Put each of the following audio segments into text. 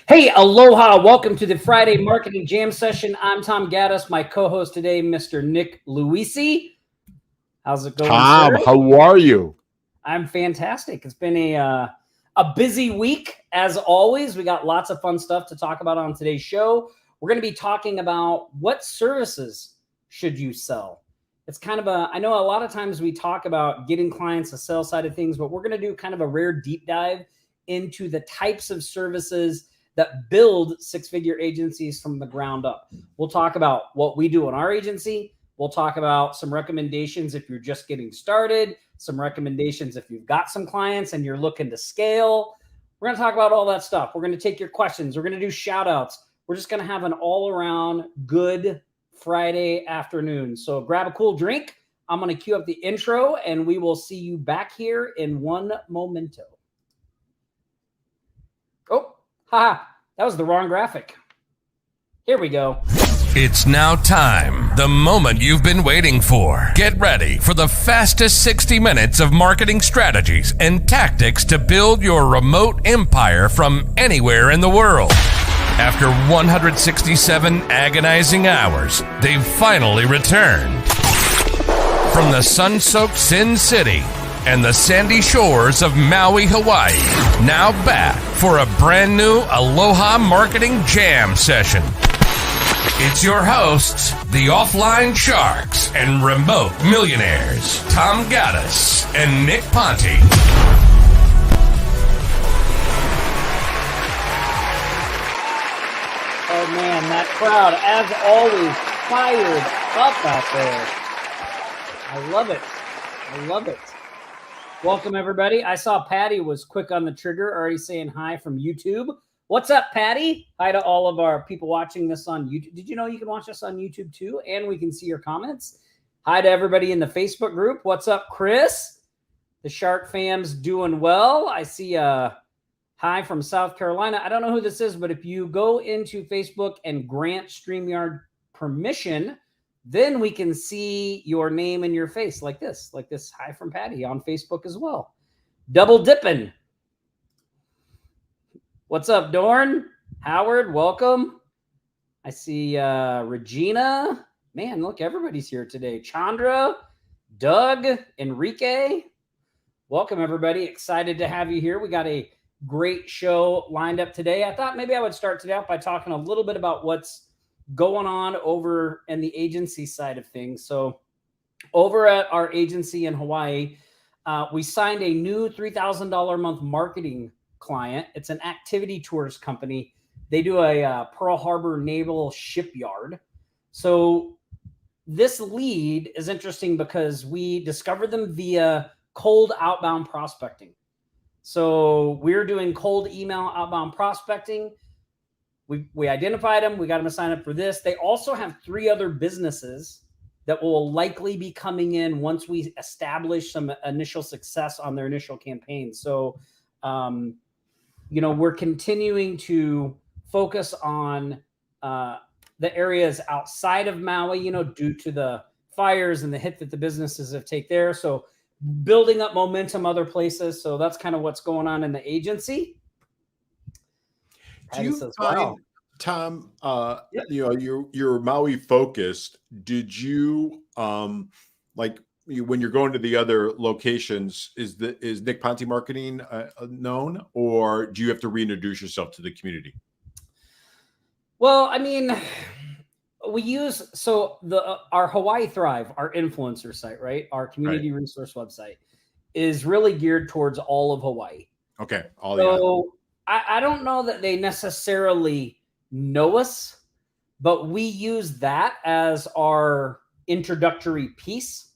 Hey, aloha. Welcome to the Friday Marketing Jam Session. I'm Tom Gaddis, my co-host today, Mr. Nick Luisi. How's it going, Tom, sir? how are you? I'm fantastic. It's been a busy week, as always. We got lots of fun stuff to talk about on today's show. We're going to be talking about what services should you sell. It's kind of I know a lot of times we talk about getting clients, the sales side of things, but we're going to do kind of a rare deep dive into the types of services that build six-figure agencies from the ground up. We'll talk about what we do in our agency. We'll talk about some recommendations if you're just getting started, some recommendations if you've got some clients and you're looking to scale. We're going to talk about all that stuff. We're going to take your questions. We're going to do shout outs. We're just going to have an all-around good Friday afternoon. So grab a cool drink. I'm going to cue up the intro and we will see you back here in one momento. Oh, haha, that was the wrong graphic. Here we go. It's now time, the moment you've been waiting for. Get ready for the fastest 60 minutes of marketing strategies and tactics to build your remote empire from anywhere in the world. After 167 agonizing hours, they've finally returned. From the sun-soaked Sin City and the sandy shores of Maui, Hawaii, now back for a brand new Aloha Marketing Jam Session. It's your hosts, the Offline Sharks and Remote Millionaires, Tom Gaddis and Nick Ponte. Oh man, that crowd, as always, fired up out there. I love it. I love it. Welcome, everybody. I saw Patty was quick on the trigger, already saying hi from YouTube. What's up, Patty? Hi to all of our people watching this on YouTube. Did you know you can watch us on YouTube too? And we can see your comments. Hi to everybody in the Facebook group. What's up, Chris? The Shark fam's doing well. I see a hi from South Carolina. I don't know who this is, but if you go into Facebook and grant StreamYard permission, then we can see your name and your face like this hi from Patty on Facebook as well. Double dipping. What's up, Dorn? Howard, welcome. I see Regina. Man, look, everybody's here today. Chandra, Doug, Enrique. Welcome, everybody. Excited to have you here. We got a great show lined up today. I thought maybe I would start today out by talking a little bit about what's going on over in the agency side of things. So over at our agency in Hawaii, we signed a new $3,000 a month marketing client. It's an activity tours company. They do a Pearl Harbor Naval Shipyard. So this lead is interesting because we discovered them via cold outbound prospecting. So we're doing cold email outbound prospecting. We identified them. We got them to sign up for this. They also have 3 other businesses that will likely be coming in once we establish some initial success on their initial campaign. So, we're continuing to focus on the areas outside of Maui, due to the fires and the hit that the businesses have taken there. So building up momentum other places. So that's kind of what's going on in the agency. Do you find, Tom, you're Maui focused. Did you when you're going to the other locations, is Nick Ponte Marketing known, or do you have to reintroduce yourself to the community? Well, I mean, we use our Hawaii Thrive, our influencer site, right? Our community resource website is really geared towards all of Hawaii. Okay. I don't know that they necessarily know us, but we use that as our introductory piece,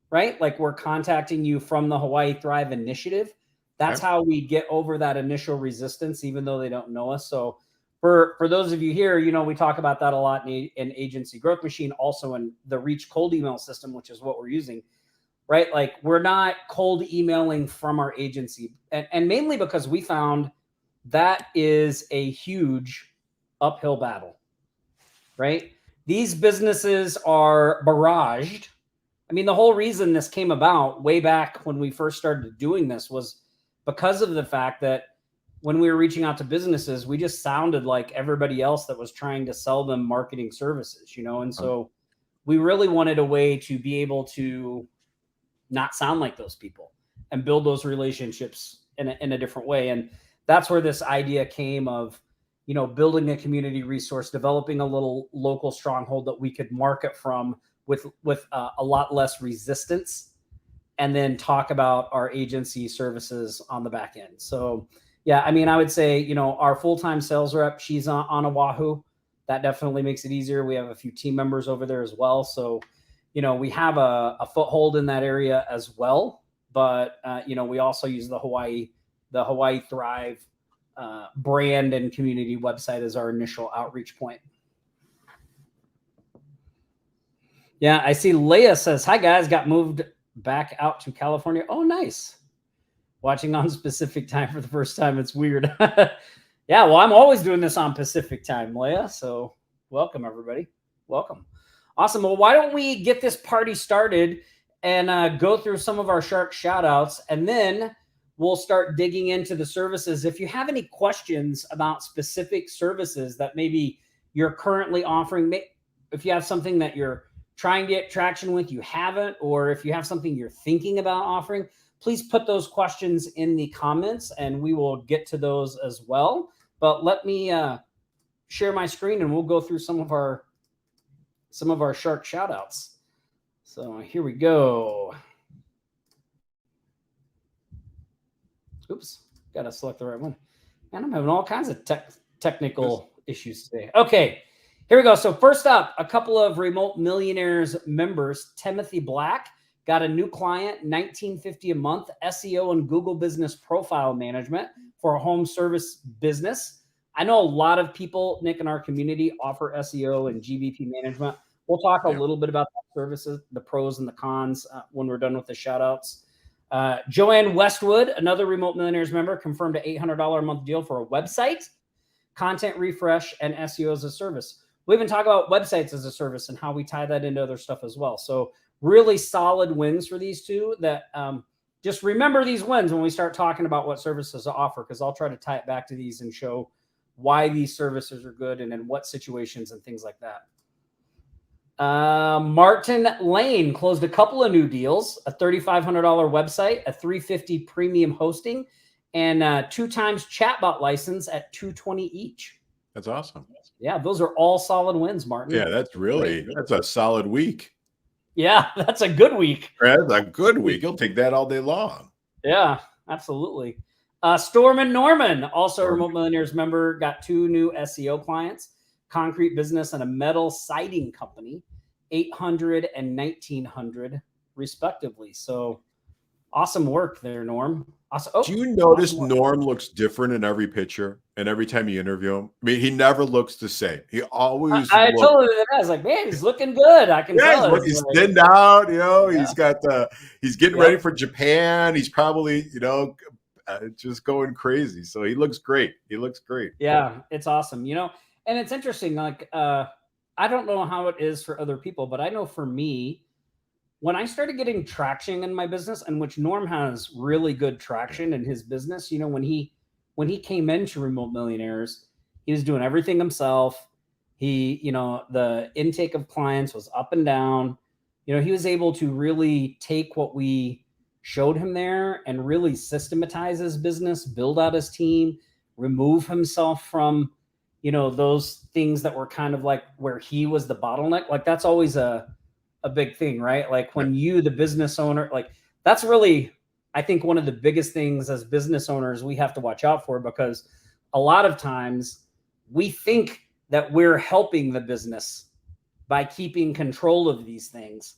right? Like we're contacting you from the Hawaii Thrive Initiative. That's how we get over that initial resistance, even though they don't know us. So for those of you here, we talk about that a lot in Agency Growth Machine, also in the Reach cold email system, which is what we're using, right? Like we're not cold emailing from our agency, and mainly because we found that is a huge uphill battle, right? These businesses are barraged. I mean, the whole reason this came about way back when we first started doing this was because of the fact that when we were reaching out to businesses, we just sounded like everybody else that was trying to sell them marketing services, and so we really wanted a way to be able to not sound like those people and build those relationships in a different way. And that's where this idea came of, building a community resource, developing a little local stronghold that we could market from with a lot less resistance, and then talk about our agency services on the back end. So yeah, I mean, I would say, our full-time sales rep, she's on Oahu. That definitely makes it easier. We have a few team members over there as well. So, we have a foothold in that area as well. But, we also use the Hawaii Thrive brand and community website as our initial outreach point. Yeah, I see Leah says, hi guys, got moved back out to California. Oh, nice. Watching on Pacific time for the first time. It's weird. Yeah, well, I'm always doing this on Pacific time, Leah. So welcome, everybody. Welcome. Awesome. Well, why don't we get this party started and go through some of our shark shout outs, and then we'll start digging into the services. If you have any questions about specific services that maybe you're currently offering, if you have something that you're trying to get traction with, you haven't, or if you have something you're thinking about offering, please put those questions in the comments and we will get to those as well. But let me share my screen and we'll go through some of our shark shout outs. So here we go. Oops, got to select the right one. And I'm having all kinds of technical issues today. Okay, here we go. So first up, a couple of Remote Millionaires members. Timothy Black got a new client, $19.50 a month, SEO and Google Business Profile Management for a home service business. I know a lot of people, Nick, in our community offer SEO and GBP management. We'll talk a little bit about that services, the pros and the cons when we're done with the shout outs. Joanne Westwood, another Remote Millionaires member, confirmed an $800 a month deal for a website, content refresh, and SEO as a service. We even talk about websites as a service and how we tie that into other stuff as well. So really solid wins for these two that just remember these wins when we start talking about what services to offer, because I'll try to tie it back to these and show why these services are good and in what situations and things like that. Martin Lane closed a couple of new deals, a $3,500 website, a $350 premium hosting, and 2 times chatbot license at $220 each. That's awesome. Yeah, those are all solid wins, Martin. Yeah, that's a solid week. Yeah, that's a good week. That's a good week. You'll take that all day long. Yeah, absolutely. Storm and Norman, also a Remote Millionaires member, got 2 new SEO clients, concrete business and a metal siding company, $800 and $1,900 respectively. So awesome work there, Norm. Awesome. Oh, do you notice Norm looks different in every picture and every time you interview him? I mean, he never looks the same. He always. I told him that. I was like, man, he's looking good. I can tell. He's thinned out. He's got he's getting ready for Japan. He's probably just going crazy. So he looks great. Yeah, it's awesome. And it's interesting. Like, I don't know how it is for other people, but I know for me, when I started getting traction in my business, and which Norm has really good traction in his business, when he came into Remote Millionaires, he was doing everything himself. He, the intake of clients was up and down. He was able to really take what we showed him there and really systematize his business, build out his team, remove himself from, those things that were kind of like where he was the bottleneck. Like that's always a big thing, right? Like when you, the business owner, like that's really, I think one of the biggest things as business owners we have to watch out for, because a lot of times we think that we're helping the business by keeping control of these things.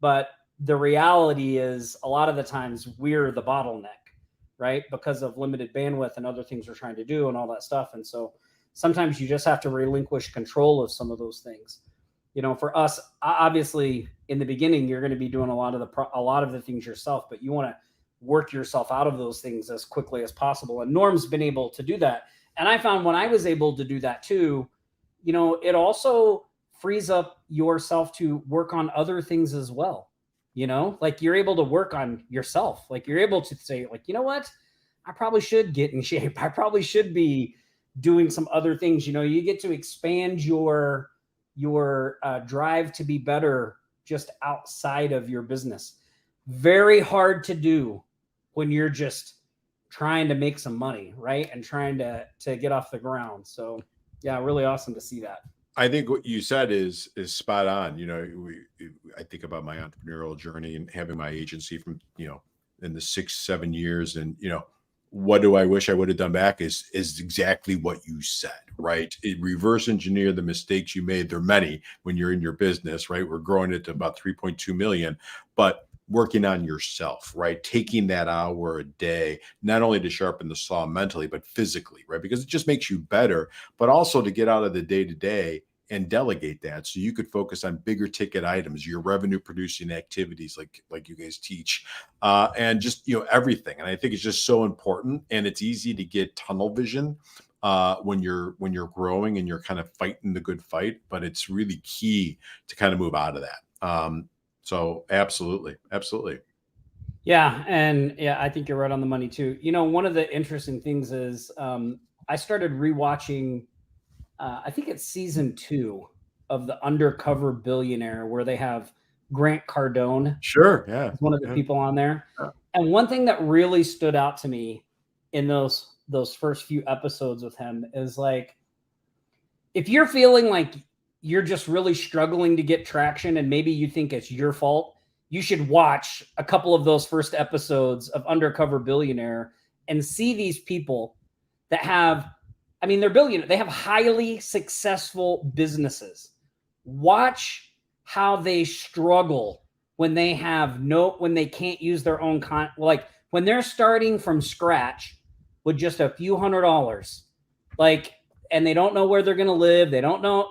But the reality is a lot of the times we're the bottleneck, right? Because of limited bandwidth and other things we're trying to do and all that stuff. And so sometimes you just have to relinquish control of some of those things. For us, obviously in the beginning, you're going to be doing a lot of the things yourself, but you want to work yourself out of those things as quickly as possible. And Norm's been able to do that. And I found when I was able to do that too, it also frees up yourself to work on other things as well. Like you're able to work on yourself. Like you're able to say, like, you know what? I probably should get in shape. I probably should be doing some other things. You get to expand your drive to be better just outside of your business. Very hard to do when you're just trying to make some money, right? And trying to get off the ground. So yeah, really awesome to see that. I think what you said is spot on. I think about my entrepreneurial journey and having my agency from, in the 6-7 years, and what do I wish I would have done back is exactly what you said, right? Reverse engineer the mistakes you made. There are many when you're in your business, right? We're growing it to about 3.2 million, but working on yourself, right? Taking that hour a day, not only to sharpen the saw mentally, but physically, right? Because it just makes you better, but also to get out of the day to day and delegate that so you could focus on bigger ticket items, your revenue producing activities like you guys teach, and just everything. And I think it's just so important, and it's easy to get tunnel vision when you're growing and you're kind of fighting the good fight, but it's really key to kind of move out of that. So absolutely. Yeah. And yeah, I think you're right on the money too. One of the interesting things is I started rewatching, I think it's season 2 of The Undercover Billionaire, where they have Grant Cardone. Sure. Yeah. One of the people on there. And one thing that really stood out to me in those first few episodes with him is like, if you're feeling like you're just really struggling to get traction and maybe you think it's your fault, you should watch a couple of those first episodes of Undercover Billionaire and see these people that they're billionaires. They have highly successful businesses. Watch how they struggle when they when they can't use their own like when they're starting from scratch with just a few $100s, and they don't know where they're going to live. They don't know,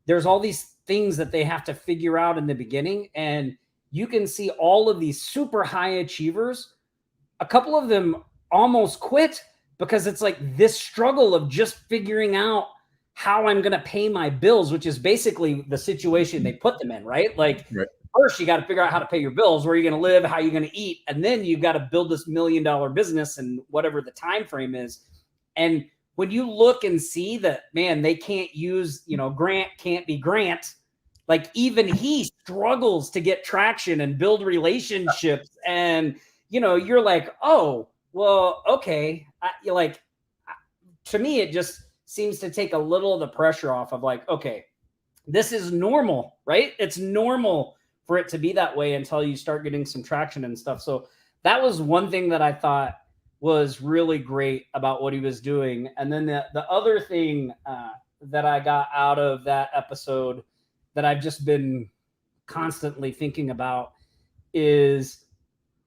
there's all these things that they have to figure out in the beginning. And you can see all of these super high achievers. A couple of them almost quit because it's like this struggle of just figuring out how I'm going to pay my bills, which is basically the situation they put them in, right? Right. First, you got to figure out how to pay your bills, where you're going to live, how you're going to eat. And then you've got to build this $1 million business and whatever the time frame is. And when you look and see that, man, they can't use, Grant can't be Grant. Like even he struggles to get traction and build relationships. And, you're like, oh, well, okay. To me, it just seems to take a little of the pressure off of like, okay, this is normal, right? It's normal for it to be that way until you start getting some traction and stuff. So that was one thing that I thought was really great about what he was doing. And then the other thing that I got out of that episode that I've just been constantly thinking about is,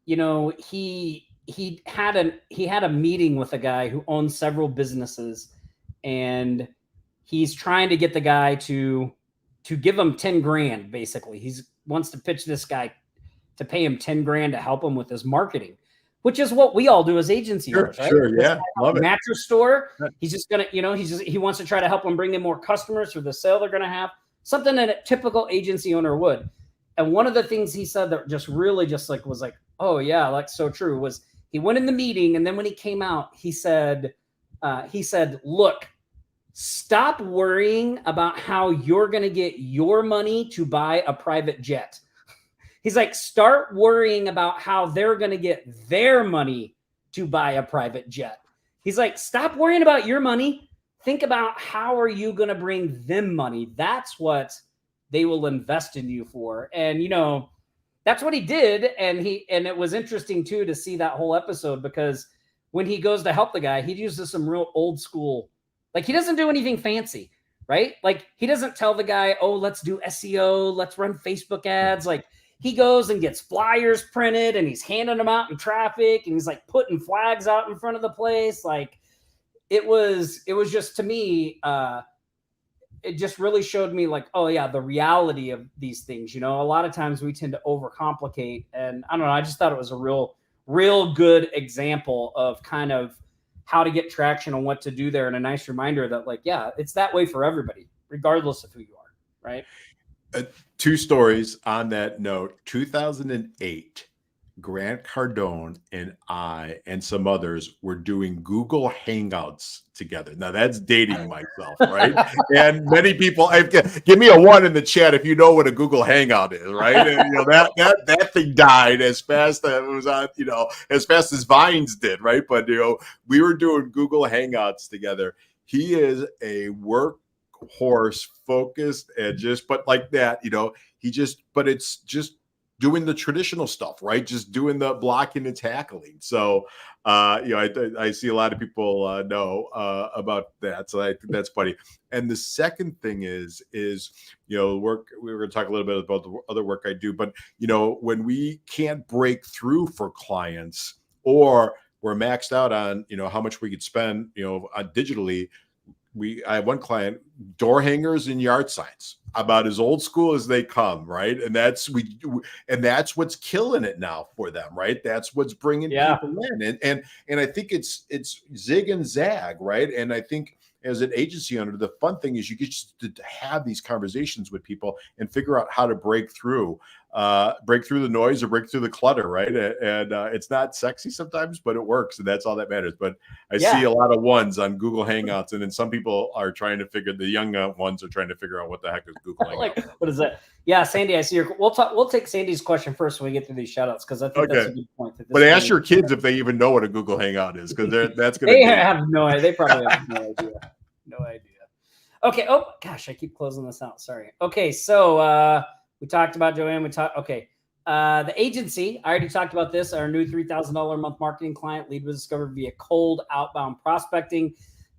he had a meeting with a guy who owns several businesses, and he's trying to get the guy to give him 10 grand. Basically, he wants to pitch this guy to pay him 10 grand to help him with his marketing, which is what we all do as agency owners, right? Sure, yeah, love it. Mattress store. He's just gonna, he wants to try to help them bring in more customers for the sale they're gonna have. Something that a typical agency owner would. And one of the things he said that just really just was like, oh yeah, like so true, was he went in the meeting, and then when he came out, he said, look, stop worrying about how you're gonna get your money to buy a private jet. He's like, start worrying about how they're going to get their money to buy a private jet. He's like, stop worrying about your money. Think about how are you going to bring them money? That's what they will invest in you for. And, that's what he did. And it was interesting too, to see that whole episode, because when he goes to help the guy, he uses some real old school, he doesn't do anything fancy, right? He doesn't tell the guy, oh, let's do SEO. Let's run Facebook ads. He goes and gets flyers printed, and he's handing them out in traffic, and he's putting flags out in front of the place. It was just, to me, it just really showed me oh yeah, the reality of these things. A lot of times we tend to overcomplicate, and I don't know. I just thought it was a real good example of kind of how to get traction and what to do there. And a nice reminder that yeah, it's that way for everybody, regardless of who you are. Right. 2 stories on that note. 2008, Grant Cardone and I and some others were doing Google Hangouts together. Now that's dating myself, right? And many people, give me a 1 in the chat if you know what a Google Hangout is, right? And that thing died as fast as it was on, as fast as Vines did, right? But we were doing Google Hangouts together. He is a workhorse focused and but like that, but it's just doing the traditional stuff, right? Just doing the blocking and tackling. So, I see a lot of people know about that. So I think that's funny. And the second thing is work. We were going to talk a little bit about the other work I do, but when we can't break through for clients or we're maxed out on, how much we could spend, digitally. I have one client, door hangers and yard signs, about as old school as they come, right? And that's what's killing it now for them, right? That's what's bringing people in, and I think it's zig and zag, right? And I think as an agency owner, the fun thing is you get to have these conversations with people and figure out how to break through the noise or break through the clutter, right? And it's not sexy sometimes, but it works, and that's all that matters. But I see a lot of ones on Google Hangouts, and then some people are trying to the young ones are trying to figure out what the heck is Google Hangouts. What is that? Yeah, Sandy, I see your. We'll take Sandy's question first when we get through these shout outs, because I think that's a good point. But ask your kids if they even know what a Google Hangout is, because that's going to. They have no idea. They probably have no idea. No idea. Okay. Oh gosh, I keep closing this out. Sorry. Okay, so we talked about Joanne. Okay. The agency, I already talked about this. Our new $3,000 a month marketing client lead was discovered via cold outbound prospecting.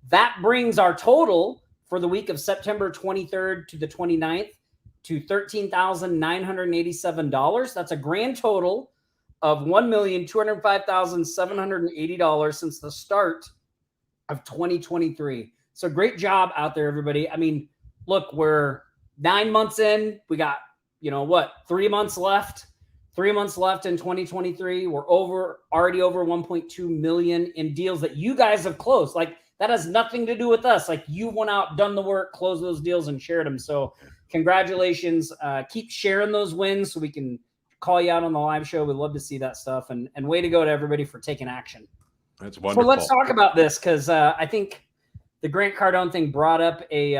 That brings our total for the week of September 23rd to the 29th to $13,987. That's a grand total of $1,205,780 since the start of 2023. So great job out there, everybody. I mean, look, we're 9 months in. We got, 3 months left. 3 months left in 2023. We're already over 1.2 million in deals that you guys have closed. Like, that has nothing to do with us. Like, you went out, done the work, closed those deals, and shared them. So congratulations. Keep sharing those wins so we can call you out on the live show. We'd love to see that stuff. And way to go to everybody for taking action. That's wonderful. So let's talk about this, because I think the Grant Cardone thing brought up a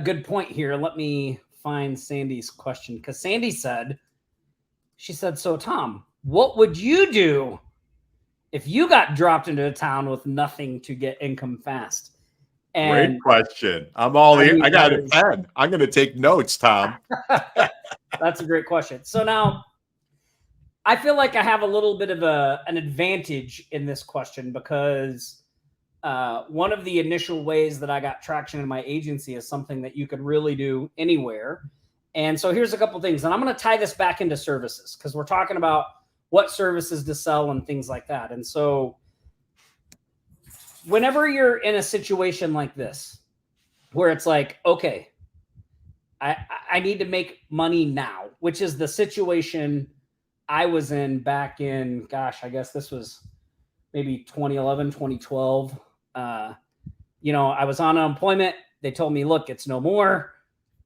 good point here. Let me find Sandy's question, because Sandy said, so Tom, what would you do if you got dropped into a town with nothing to get income fast? And great question. I'm all in. I got a pen. I'm going to take notes, Tom. That's a great question. So now I feel like I have a little bit of an advantage in this question, because one of the initial ways that I got traction in my agency is something that you could really do anywhere. And so here's a couple things, and I'm going to tie this back into services, because we're talking about what services to sell and things like that. And so whenever you're in a situation like this, where it's like, okay, I need to make money now, which is the situation I was in back in, gosh, I guess this was maybe 2011, 2012. I was on unemployment. They told me, look, it's no more.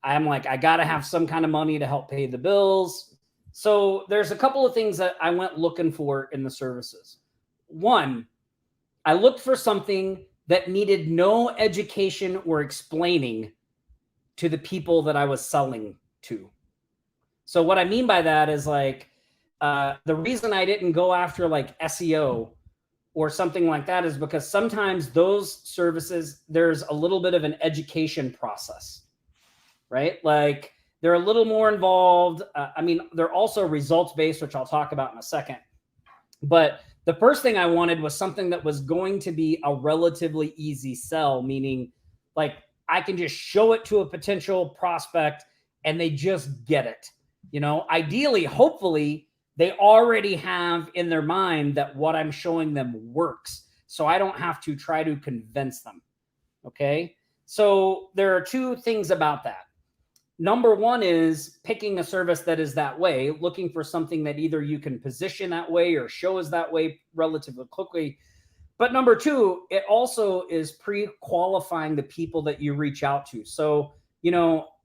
I'm like, I got to have some kind of money to help pay the bills. So there's a couple of things that I went looking for in the services. One, I looked for something that needed no education or explaining to the people that I was selling to. So what I mean by that is, like, the reason I didn't go after like SEO or something like that is because sometimes those services, there's a little bit of an education process, right? Like, they're a little more involved. They're also results-based, which I'll talk about in a second. But the first thing I wanted was something that was going to be a relatively easy sell, meaning like I can just show it to a potential prospect and they just get it. Ideally, hopefully, they already have in their mind that what I'm showing them works. So I don't have to try to convince them. Okay. So there are two things about that. Number one is picking a service that is that way, looking for something that either you can position that way or show as that way relatively quickly. But number two, it also is pre-qualifying the people that you reach out to. So,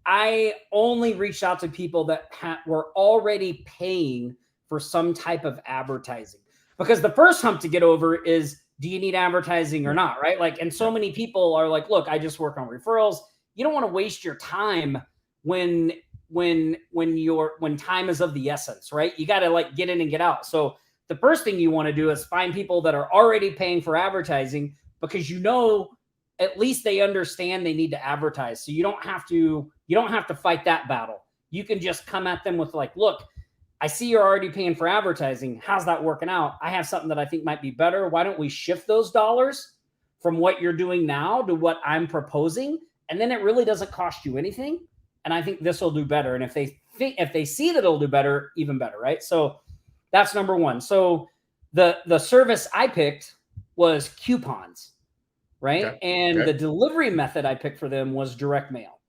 I only reached out to people that were already paying for some type of advertising. Because the first hump to get over is, do you need advertising or not, right? Like, and so many people are like, look, I just work on referrals. You don't want to waste your time when time is of the essence, right? You got to like get in and get out. So the first thing you want to do is find people that are already paying for advertising, because at least they understand they need to advertise. So you don't have to fight that battle. You can just come at them with like, look, I see you're already paying for advertising. How's that working out? I have something that I think might be better. Why don't we shift those dollars from what you're doing now to what I'm proposing? And then it really doesn't cost you anything. And I think this will do better. And if they see that it'll do better, even better, right? So that's number one. So the service I picked was coupons, right? Okay. And the delivery method I picked for them was direct mail.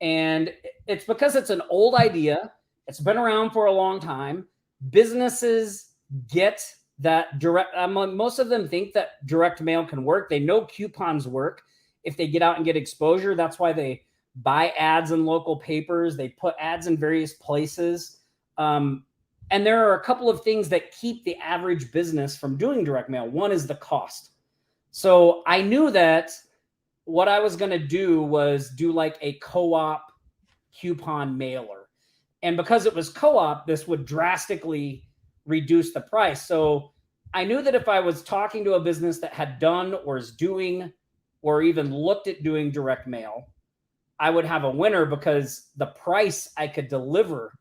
And it's because it's an old idea. It's been around for a long time. Businesses get that direct. Most of them think that direct mail can work. They know coupons work if they get out and get exposure. That's why they buy ads in local papers. They put ads in various places. And there are a couple of things that keep the average business from doing direct mail. One is the cost. So I knew that what I was going to do was do like a co-op coupon mailer. And because it was co-op, this would drastically reduce the price. So I knew that if I was talking to a business that had done or is doing or even looked at doing direct mail, I would have a winner, because the price I could deliver,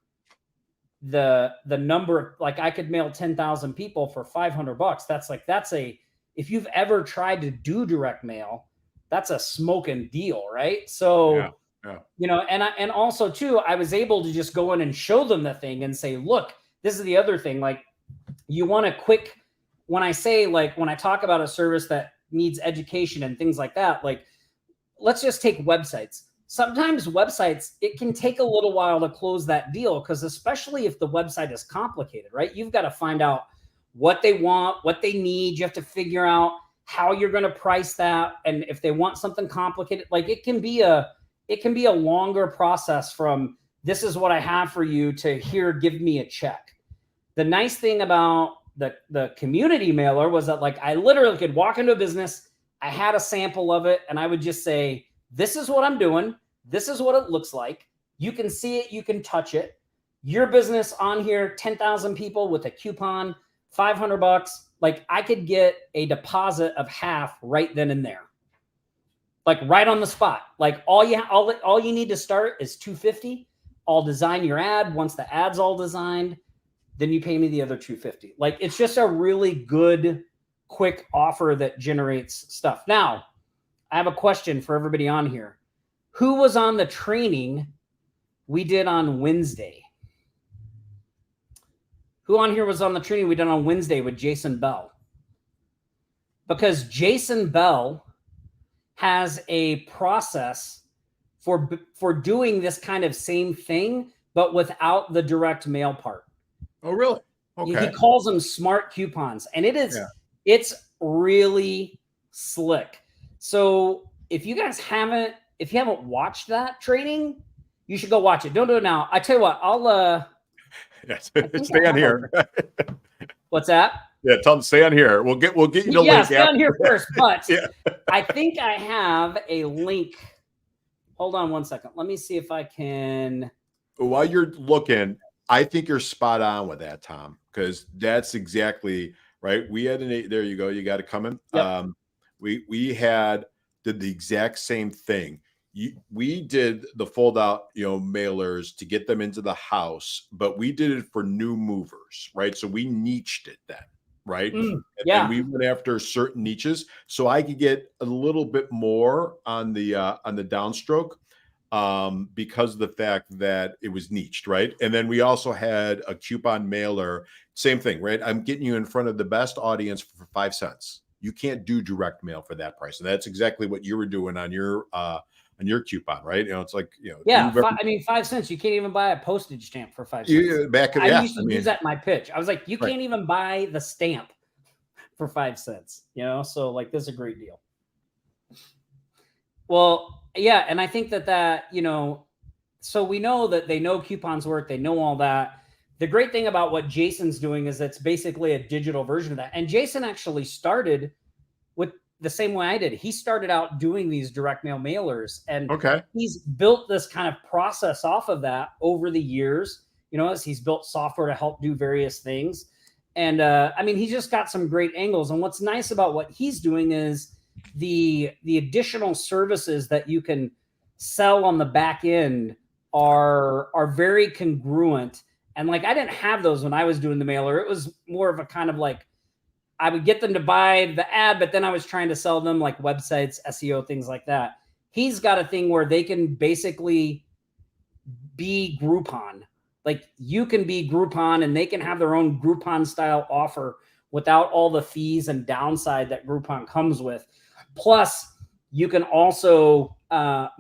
the number, like I could mail 10,000 people for $500. If you've ever tried to do direct mail, that's a smoking deal, right? So Yeah. and also too, I was able to just go in and show them the thing and say, look, this is the other thing. Like, you want a quick, when I talk about a service that needs education and things like that, like, let's just take websites. Sometimes websites, it can take a little while to close that deal, because especially if the website is complicated, right? You've got to find out what they want, what they need. You have to figure out how you're going to price that. And if they want something complicated, like it can be a longer process from, this is what I have for you, to here, give me a check. The nice thing about the community mailer was that, like, I literally could walk into a business, I had a sample of it, and I would just say, this is what I'm doing. This is what it looks like. You can see it. You can touch it. Your business on here, 10,000 people with a coupon, $500. Like, I could get a deposit of half right then and there. Like, right on the spot. Like, all you need to start is $250. I'll design your ad. Once the ad's all designed, then you pay me the other $250. Like, it's just a really good, quick offer that generates stuff. Now, I have a question for everybody on here. Who was on the training we did on Wednesday? Who on here was on the training we did on Wednesday with Jason Bell? Because Jason Bell has a process for doing this kind of same thing, but without the direct mail part. Oh, really? Okay. He calls them smart coupons, and it's really slick. So if you guys haven't watched that training, you should go watch it. Don't do it now. I tell you what, yes, stay on here. What's that? Yeah, tell them stay on here. We'll get you the link. Stay on here first. But I think I have a link. Hold on one second. Let me see if I can. While you're looking, I think you're spot on with that, Tom, because that's exactly right. We had there you go. You got it coming. Yep. We did the exact same thing. We did the fold out, mailers to get them into the house, but we did it for new movers, right? So we niched it then, right? And we went after certain niches, so I could get a little bit more on the downstroke because of the fact that it was niched, right? And then we also had a coupon mailer, same thing, right? I'm getting you in front of the best audience for 5 cents. You can't do direct mail for that price, and that's exactly what you were doing on your coupon, right? It's like, 5 cents. You can't even buy a postage stamp for 5 cents. I used to use that in my pitch. I was like, you can't even buy the stamp for 5 cents. So like, this is a great deal. Well, yeah, and I think that so we know that they know coupons work. They know all that. the great thing about what Jason's doing is it's basically a digital version of that. And Jason actually started with the same way I did. He started out doing these direct mail mailers, and he's built this kind of process off of that over the years, as he's built software to help do various things. And I mean, he's just got some great angles. And what's nice about what he's doing is the additional services that you can sell on the back end are very congruent. And like, I didn't have those when I was doing the mailer. It was more of a kind of like, I would get them to buy the ad, but then I was trying to sell them like websites, SEO, things like that. He's got a thing where they can basically be Groupon. Like, you can be Groupon and they can have their own Groupon style offer without all the fees and downside that Groupon comes with. Plus, you can also, offer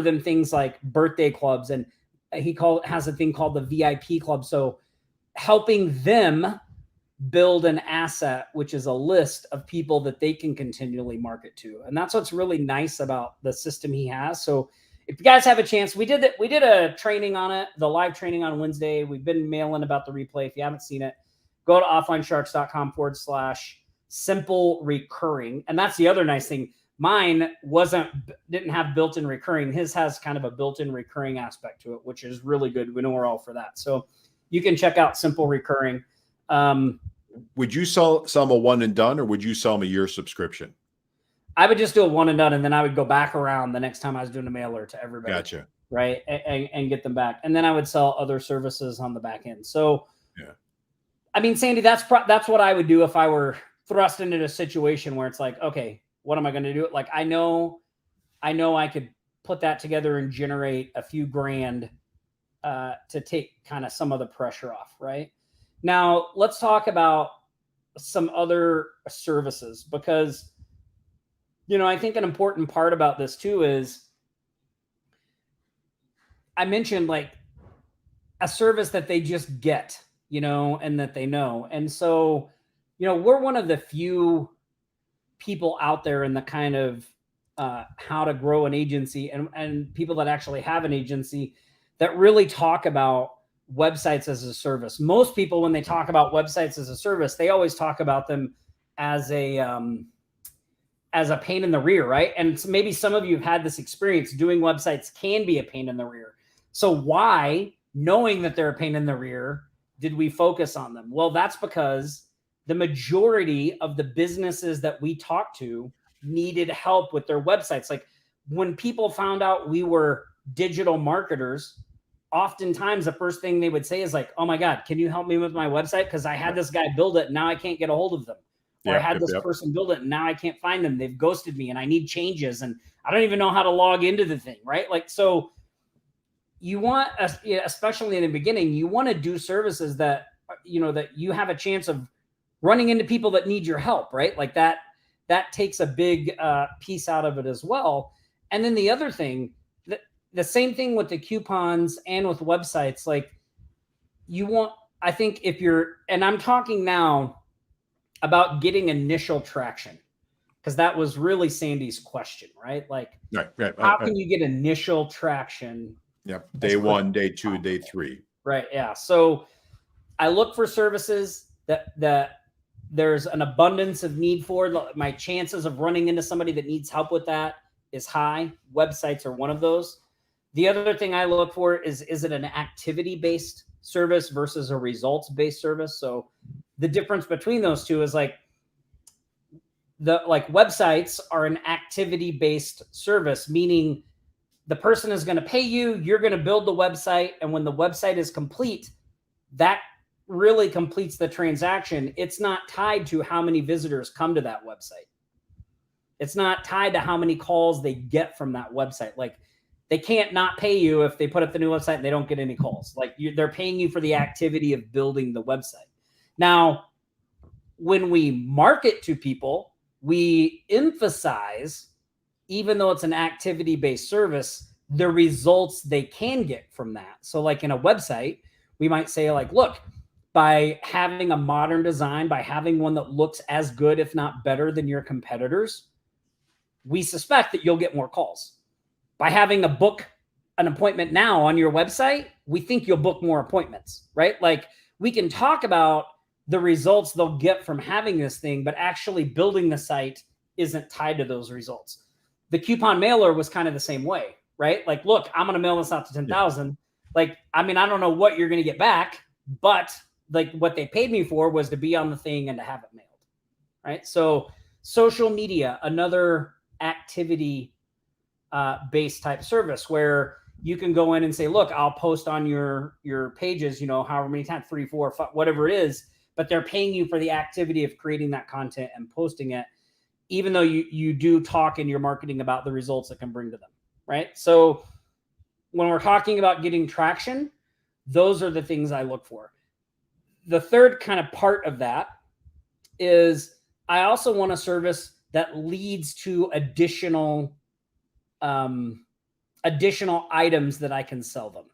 them things like birthday clubs, and has a thing called the VIP club. So helping them build an asset, which is a list of people that they can continually market to. And that's what's really nice about the system he has. So if you guys have a chance, we did a training on it, the live training on Wednesday. We've been mailing about the replay. If you haven't seen it, go to offlinesharks.com/simple recurring. And that's the other nice thing. Mine didn't have built-in recurring. His has kind of a built-in recurring aspect to it, which is really good. We know we're all for that. So you can check out Simple Recurring. Would you sell them a one and done, or would you sell them a year subscription? I would just do a one and done, and then I would go back around the next time I was doing a mailer to everybody. Gotcha. Right. And get them back. And then I would sell other services on the back end. So, yeah. I mean, Sandy, that's what I would do if I were thrust into a situation where it's like, okay, what am I going to do? Like, I know I could put that together and generate a few grand to take kind of some of the pressure off. Right. Now, let's talk about some other services, because, I think an important part about this too is I mentioned like a service that they just get, and that they know. And so, we're one of the few people out there in the kind of how to grow an agency and people that actually have an agency that really talk about websites as a service. Most people, when they talk about websites as a service, they always talk about them as a pain in the rear, right? And so maybe some of you have had this experience. Doing websites can be a pain in the rear. So why, knowing that they're a pain in the rear, did we focus on them? Well, that's because the majority of the businesses that we talked to needed help with their websites. Like, when people found out we were digital marketers, oftentimes the first thing they would say is like, oh my God, can you help me with my website? Because I had this guy build it and now I can't get a hold of them. Or I had this person build it and now I can't find them. They've ghosted me and I need changes and I don't even know how to log into the thing, right? Like, so you want, especially in the beginning, you want to do services that, that you have a chance of running into people that need your help, right? Like that takes a big piece out of it as well. And then the other thing, the same thing with the coupons and with websites, like I think if you're, and I'm talking now about getting initial traction, because that was really Sandy's question, right? Like, how can you get initial traction? Yep. Day one, day two, day three. Right. Yeah. So I look for services that there's an abundance of need for. My chances of running into somebody that needs help with that is high. Websites are one of those. The other thing I look for is it an activity-based service versus a results-based service? So the difference between those two is like websites are an activity-based service, meaning the person is going to pay you, you're going to build the website, and when the website is complete, that really completes the transaction. It's not tied to how many visitors come to that website. It's not tied to how many calls they get from that website. Like, they can't not pay you if they put up the new website and they don't get any calls. Like, they're paying you for the activity of building the website. Now, when we market to people, we emphasize, even though it's an activity-based service, the results they can get from that. So like in a website, we might say like, look, by having a modern design, by having one that looks as good, if not better than your competitors, we suspect that you'll get more calls. By having an appointment now on your website, we think you'll book more appointments, right? Like we can talk about the results they'll get from having this thing, but actually building the site isn't tied to those results. The coupon mailer was kind of the same way, right? Like, look, I'm going to mail this out to 10,000. Yeah. Like, I mean, I don't know what you're going to get back, but like what they paid me for was to be on the thing and to have it mailed, right? So social media, another activity based type service where you can go in and say, look, I'll post on your pages, you know, however many times, 3, 4, 5, whatever it is, but they're paying you for the activity of creating that content and posting it, even though you do talk in your marketing about the results it can bring to them, right? So when we're talking about getting traction, those are the things I look for. The third kind of part of that is I also want a service that leads to additional items that I can sell them.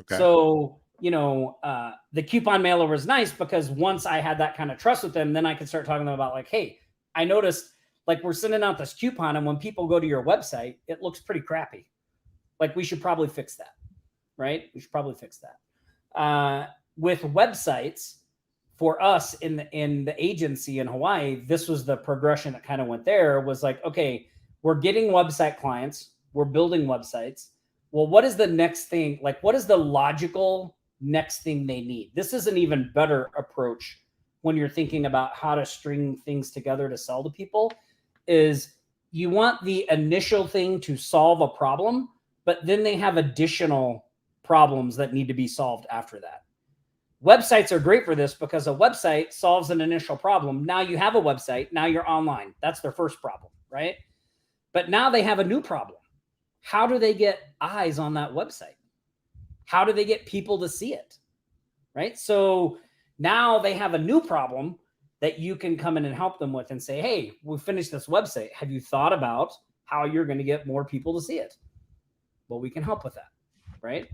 Okay. So, you know, the coupon mailer was nice because once I had that kind of trust with them, then I could start talking to them about like, hey, I noticed like we're sending out this coupon and when people go to your website, it looks pretty crappy. Like we should probably fix that, right? We should probably fix that. With websites, for us in the agency in Hawaii, this was the progression that kind of went there was like, okay, we're getting website clients. We're building websites. Well, what is the next thing? Like, what is the logical next thing they need? This is an even better approach when you're thinking about how to string things together to sell to people is you want the initial thing to solve a problem, but then they have additional problems that need to be solved after that. Websites are great for this because a website solves an initial problem. Now you have a website. Now you're online. That's their first problem, right? But now they have a new problem. How do they get eyes on that website? How do they get people to see it? Right? So now they have a new problem that you can come in and help them with and say, hey, we finished this website. Have you thought about how you're going to get more people to see it? Well, we can help with that, right?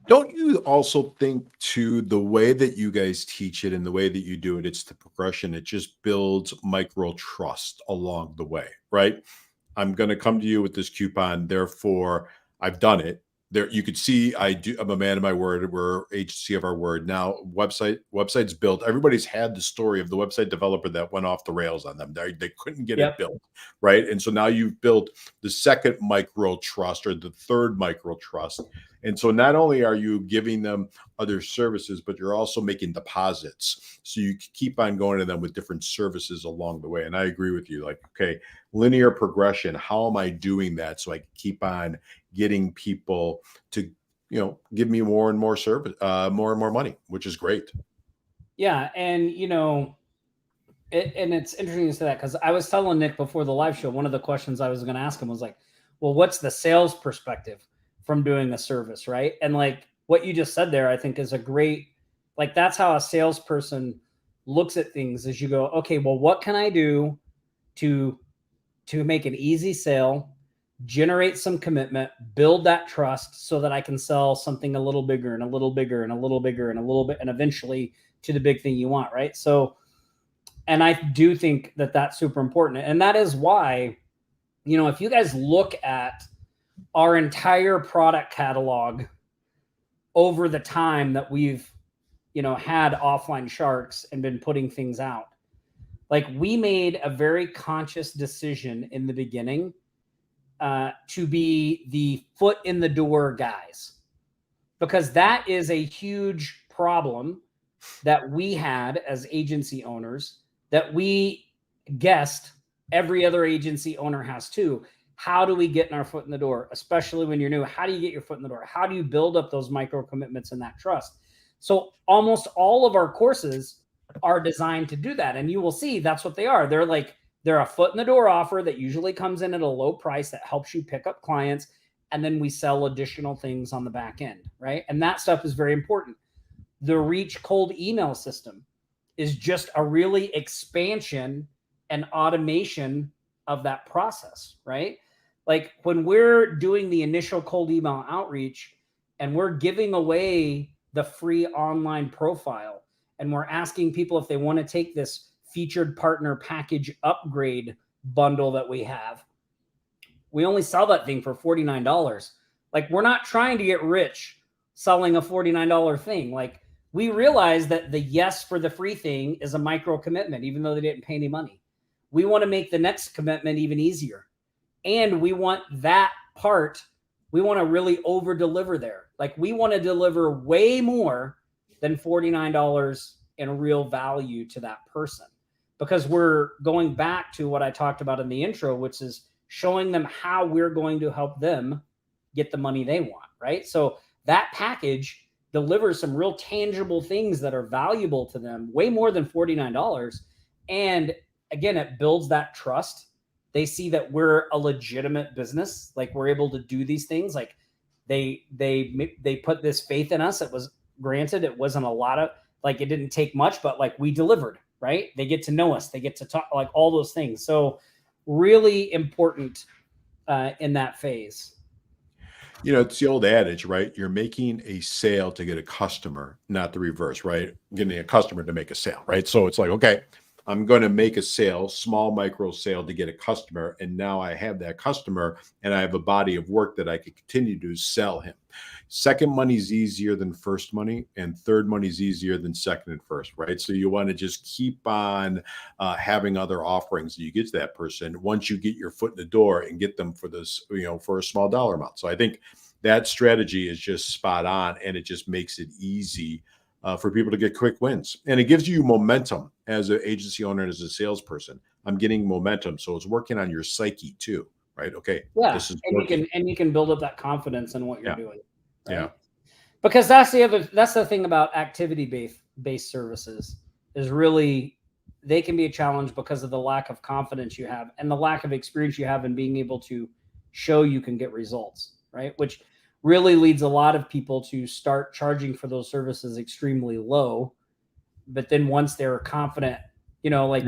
Don't you also think too, the way that you guys teach it and the way that you do it, it's the progression. It just builds micro trust along the way, right? I'm going to come to you with this coupon. Therefore, I've done it. There, you could see I'm a man of my word. We're agency of our word. Now, website's built. Everybody's had the story of the website developer that went off the rails on them. They couldn't get it built, right? And so now you've built the second micro trust or the third micro trust. And so not only are you giving them other services, but you're also making deposits. So you keep on going to them with different services along the way. And I agree with you. Like, okay, linear progression. How am I doing that so I can keep on getting people to, you know, give me more and more service, more and more money, which is great. Yeah. And, you know, and it's interesting to say that because I was telling Nick before the live show, one of the questions I was going to ask him was like, well, what's the sales perspective from doing a service, right? And like what you just said there, I think is a great, like that's how a salesperson looks at things is you go, okay, well, what can I do to make an easy sale, generate some commitment, build that trust so that I can sell something a little bigger and a little bigger and a little bigger and a little bit, and eventually to the big thing you want, right? So, and I do think that that's super important. And that is why, you know, if you guys look at our entire product catalog over the time that we've, you know, had Offline Sharks and been putting things out, like we made a very conscious decision in the beginning to be the foot in the door guys, because that is a huge problem that we had as agency owners that we guessed every other agency owner has too. How do we get our foot in the door, especially when you're new? How do you get your foot in the door? How do you build up those micro commitments and that trust? So almost all of our courses are designed to do that. And you will see that's what they are. They're a foot in the door offer that usually comes in at a low price that helps you pick up clients. And then we sell additional things on the back end, right? And that stuff is very important. The Reach cold email system is just a really expansion and automation of that process, right? Like when we're doing the initial cold email outreach and we're giving away the free online profile and we're asking people if they want to take this featured partner package upgrade bundle that we have, we only sell that thing for $49. Like, we're not trying to get rich selling a $49 thing. Like, we realize that the yes for the free thing is a micro commitment, even though they didn't pay any money. We want to make the next commitment even easier. And we want that part, we want to really over deliver there. Like, we want to deliver way more than $49 in real value to that person, because we're going back to what I talked about in the intro, which is showing them how we're going to help them get the money they want, right? So that package delivers some real tangible things that are valuable to them, way more than $49. And again, it builds that trust. They see that we're a legitimate business. Like, we're able to do these things. Like, they put this faith in us. It was granted, it wasn't a lot of, like, it didn't take much, but like, we delivered, right? They get to know us. They get to talk, like, all those things. So really important in that phase. You know, it's the old adage, right? You're making a sale to get a customer, not the reverse, right? Getting a customer to make a sale, right? So it's like, okay, I'm going to make a sale, small micro sale to get a customer. And now I have that customer and I have a body of work that I can continue to sell him. Second money is easier than first money, and third money is easier than second and first, right? So you want to just keep on having other offerings that you get to that person once you get your foot in the door and get them for this, you know, for a small dollar amount. So I think that strategy is just spot on, and it just makes it easy for people to get quick wins. And it gives you momentum as an agency owner and as a salesperson. I'm getting momentum. So it's working on your psyche too, right? Okay. Yeah. This is and you can build up that confidence in what you're doing. Right? Yeah. Because that's the thing about activity based services, is really, they can be a challenge because of the lack of confidence you have and the lack of experience you have in being able to show you can get results, right? Which really leads a lot of people to start charging for those services extremely low. But then once they're confident, you know, like,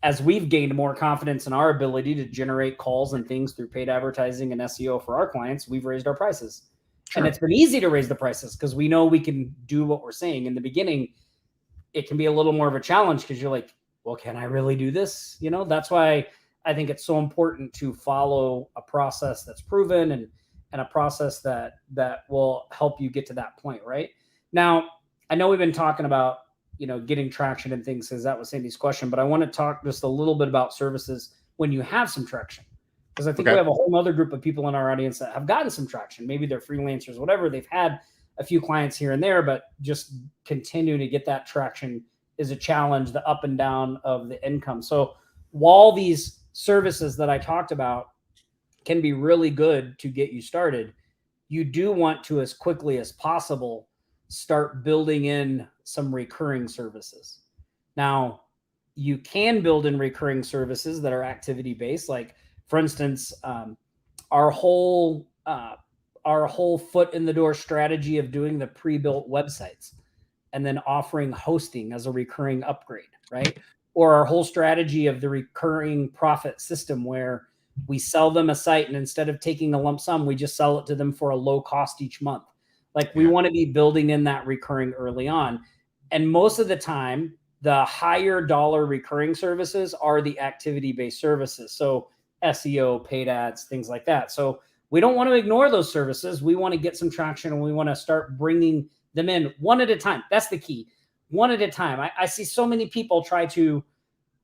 as we've gained more confidence in our ability to generate calls and things through paid advertising and SEO for our clients, we've raised our prices. Sure. And it's been easy to raise the prices because we know we can do what we're saying. In the beginning, it can be a little more of a challenge because you're like, well, can I really do this? You know, that's why I think it's so important to follow a process that's proven and a process that will help you get to that point, right? Now, I know we've been talking about, you know, getting traction and things, because that was Sandy's question, but I want to talk just a little bit about services when you have some traction, because I think we have a whole other group of people in our audience that have gotten some traction. Maybe they're freelancers, whatever. They've had a few clients here and there, but just continuing to get that traction is a challenge, the up and down of the income. So while these services that I talked about can be really good to get you started, you do want to, as quickly as possible, start building in some recurring services. Now, you can build in recurring services that are activity based. Like, for instance, our whole foot in the door strategy of doing the pre-built websites and then offering hosting as a recurring upgrade, right? Or our whole strategy of the recurring profit system, where we sell them a site, and instead of taking a lump sum, we just sell it to them for a low cost each month. Like, we want to be building in that recurring early on. And most of the time, the higher dollar recurring services are the activity-based services. So SEO, paid ads, things like that. So we don't want to ignore those services. We want to get some traction, and we want to start bringing them in one at a time. That's the key. One at a time. I see so many people try to,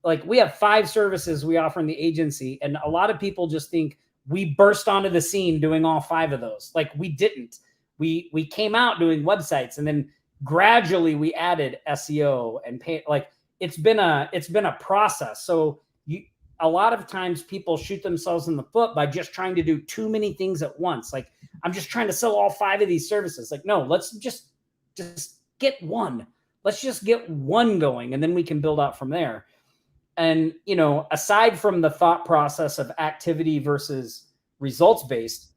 like, we have 5 services we offer in the agency, and a lot of people just think we burst onto the scene doing all 5 of those. Like, we didn't. We came out doing websites, and then gradually we added SEO and pay. Like, it's been a process. So a lot of times people shoot themselves in the foot by just trying to do too many things at once. Like, I'm just trying to sell all 5 of these services. Like, no, let's just get one. Let's just get one going, and then we can build out from there. And, you know, aside from the thought process of activity versus results based,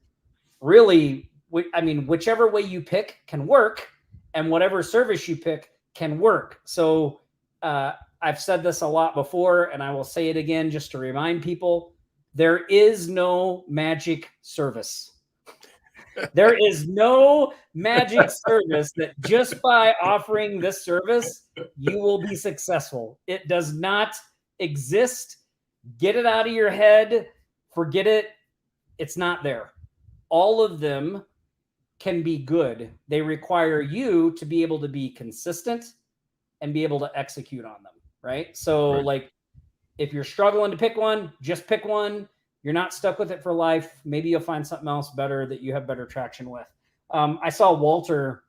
really, I mean, whichever way you pick can work, and whatever service you pick can work. So I've said this a lot before, and I will say it again just to remind people, there is no magic service. There is no magic service that just by offering this service, you will be successful. It does not exist. Get it out of your head. Forget it. It's not there. All of them can be good. They require you to be able to be consistent and be able to execute on them, right? So like if you're struggling to pick one, just pick one. You're not stuck with it for life. Maybe you'll find something else better that you have better traction with. I saw Walter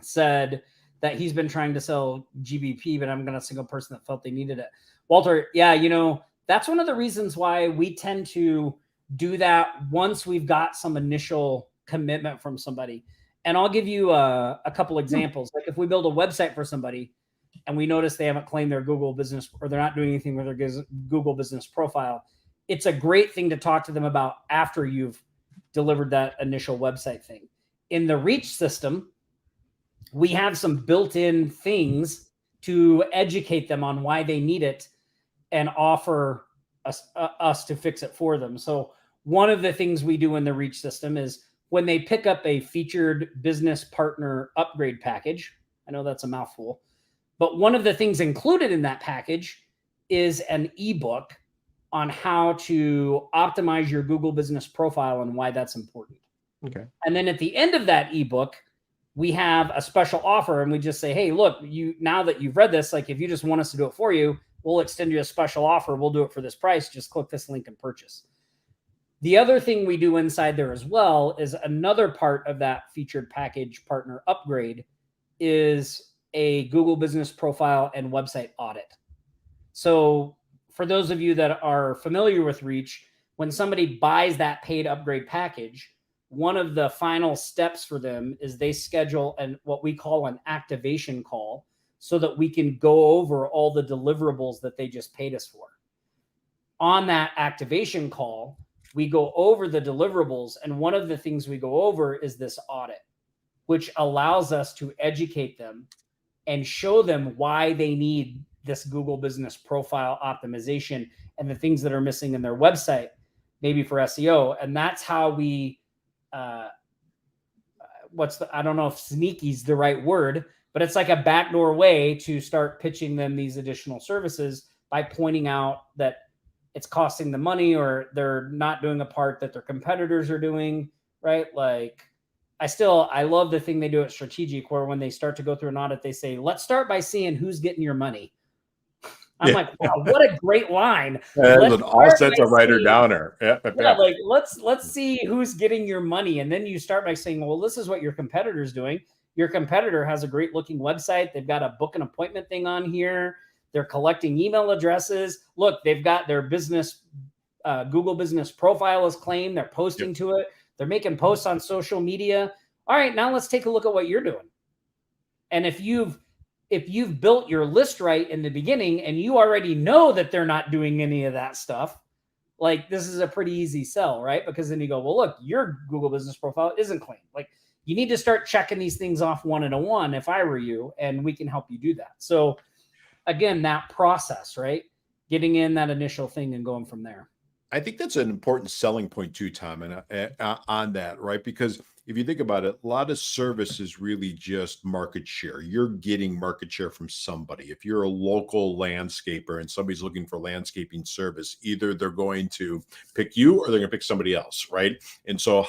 said that he's been trying to sell GBP, but I'm not a single person that felt they needed it. Walter, yeah, you know, that's one of the reasons why we tend to do that once we've got some initial commitment from somebody. And I'll give you a couple examples. Like if we build a website for somebody and we notice they haven't claimed their Google business or they're not doing anything with their Google business profile, it's a great thing to talk to them about after you've delivered that initial website thing. In the Reach system, we have some built-in things to educate them on why they need it and offer us to fix it for them. So one of the things we do in the Reach system is when they pick up a featured business partner upgrade package, I know that's a mouthful, but one of the things included in that package is an ebook on how to optimize your Google business profile and why that's important. Okay. And then at the end of that ebook, we have a special offer and we just say, hey, look, now that you've read this, like if you just want us to do it for you, we'll extend you a special offer. We'll do it for this price. Just click this link and purchase. The other thing we do inside there as well is another part of that featured package partner upgrade is a Google business profile and website audit. So for those of you that are familiar with Reach, when somebody buys that paid upgrade package, one of the final steps for them is they schedule what we call an activation call so that we can go over all the deliverables that they just paid us for. On that activation call, we go over the deliverables. And one of the things we go over is this audit, which allows us to educate them and show them why they need this Google business profile optimization and the things that are missing in their website, maybe for SEO. And that's how we, I don't know if sneaky is the right word, but it's like a backdoor way to start pitching them these additional services by pointing out that it's costing them money or they're not doing a part that their competitors are doing, right? Like I love the thing they do at Strategic where when they start to go through an audit, they say, let's start by seeing who's getting your money. I'm like, wow, what a great line. That's an offset's a writer downer. Yeah, like let's see who's getting your money. And then you start by saying, well, this is what your competitor's doing. Your competitor has a great looking website. They've got a book an appointment thing on here. They're collecting email addresses. Look, they've got their business, Google business profile is claimed. They're posting to it. They're making posts on social media. All right, now let's take a look at what you're doing. And if you've built your list right in the beginning and you already know that they're not doing any of that stuff, like this is a pretty easy sell, right? Because then you go, well, look, your Google business profile isn't claimed. Like you need to start checking these things off one at a one if I were you, and we can help you do that. So again, that process, right? Getting in that initial thing and going from there. I think that's an important selling point too, Tom, and on that, right? Because if you think about it, a lot of service is really just market share. You're getting market share from somebody. If you're a local landscaper and somebody's looking for landscaping service, either they're going to pick you or they're going to pick somebody else, right? And so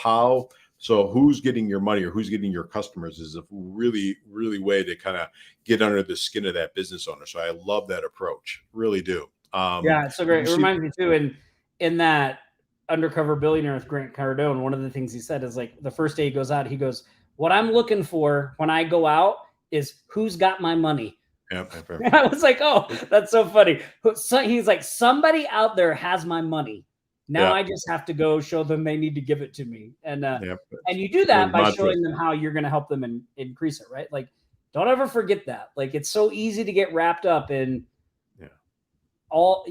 who's getting your money or who's getting your customers is a really, really way to kind of get under the skin of that business owner. So I love that approach, really do. Yeah, it's so great. It reminds me too, in that Undercover Billionaire with Grant Cardone, one of the things he said is like the first day he goes out, he goes, what I'm looking for when I go out is who's got my money. Yeah, I was like, oh, that's so funny. So he's like, somebody out there has my money. Now I just have to go show them they need to give it to me. And you do that by showing them how you're going to help them increase it, right? Like, don't ever forget that. Like, it's so easy to get wrapped up in all,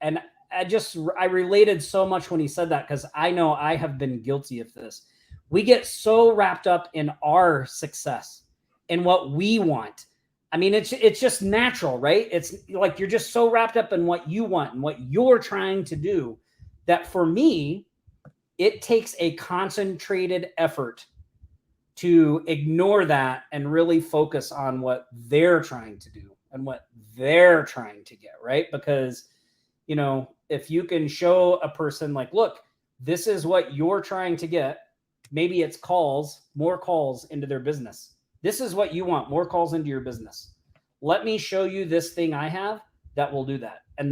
and I related so much when he said that because I know I have been guilty of this. We get so wrapped up in our success and what we want. I mean, it's just natural, right? It's like you're just so wrapped up in what you want and what you're trying to do that for me, it takes a concentrated effort to ignore that and really focus on what they're trying to do and what they're trying to get, right? Because, if you can show a person like, look, this is what you're trying to get, maybe it's more calls into their business. This is what you want, more calls into your business. Let me show you this thing I have that will do that. And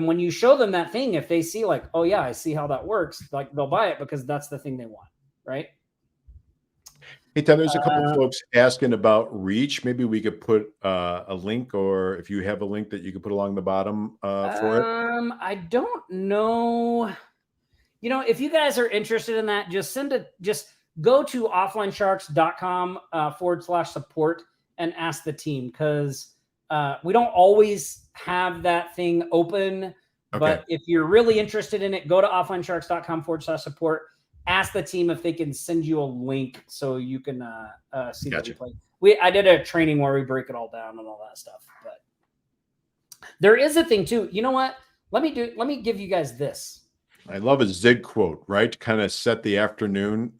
when you show them that thing, if they see like, oh yeah, I see how that works, like they'll buy it because that's the thing they want, right? Hey, Tom, there's a couple folks asking about reach. Maybe we could put a link, or if you have a link that you could put along the bottom for it. I don't know. If you guys are interested in that, just go to offlinesharks.com/support and ask the team, because we don't always have that thing open. Okay. But if you're really interested in it, go to offlinesharks.com/support. Ask the team if they can send you a link so you can see the replay. I did a training where we break it all down and all that stuff. But there is a thing too. You know what? Let me give you guys this. I love a Zig quote, right? To kind of set the afternoon,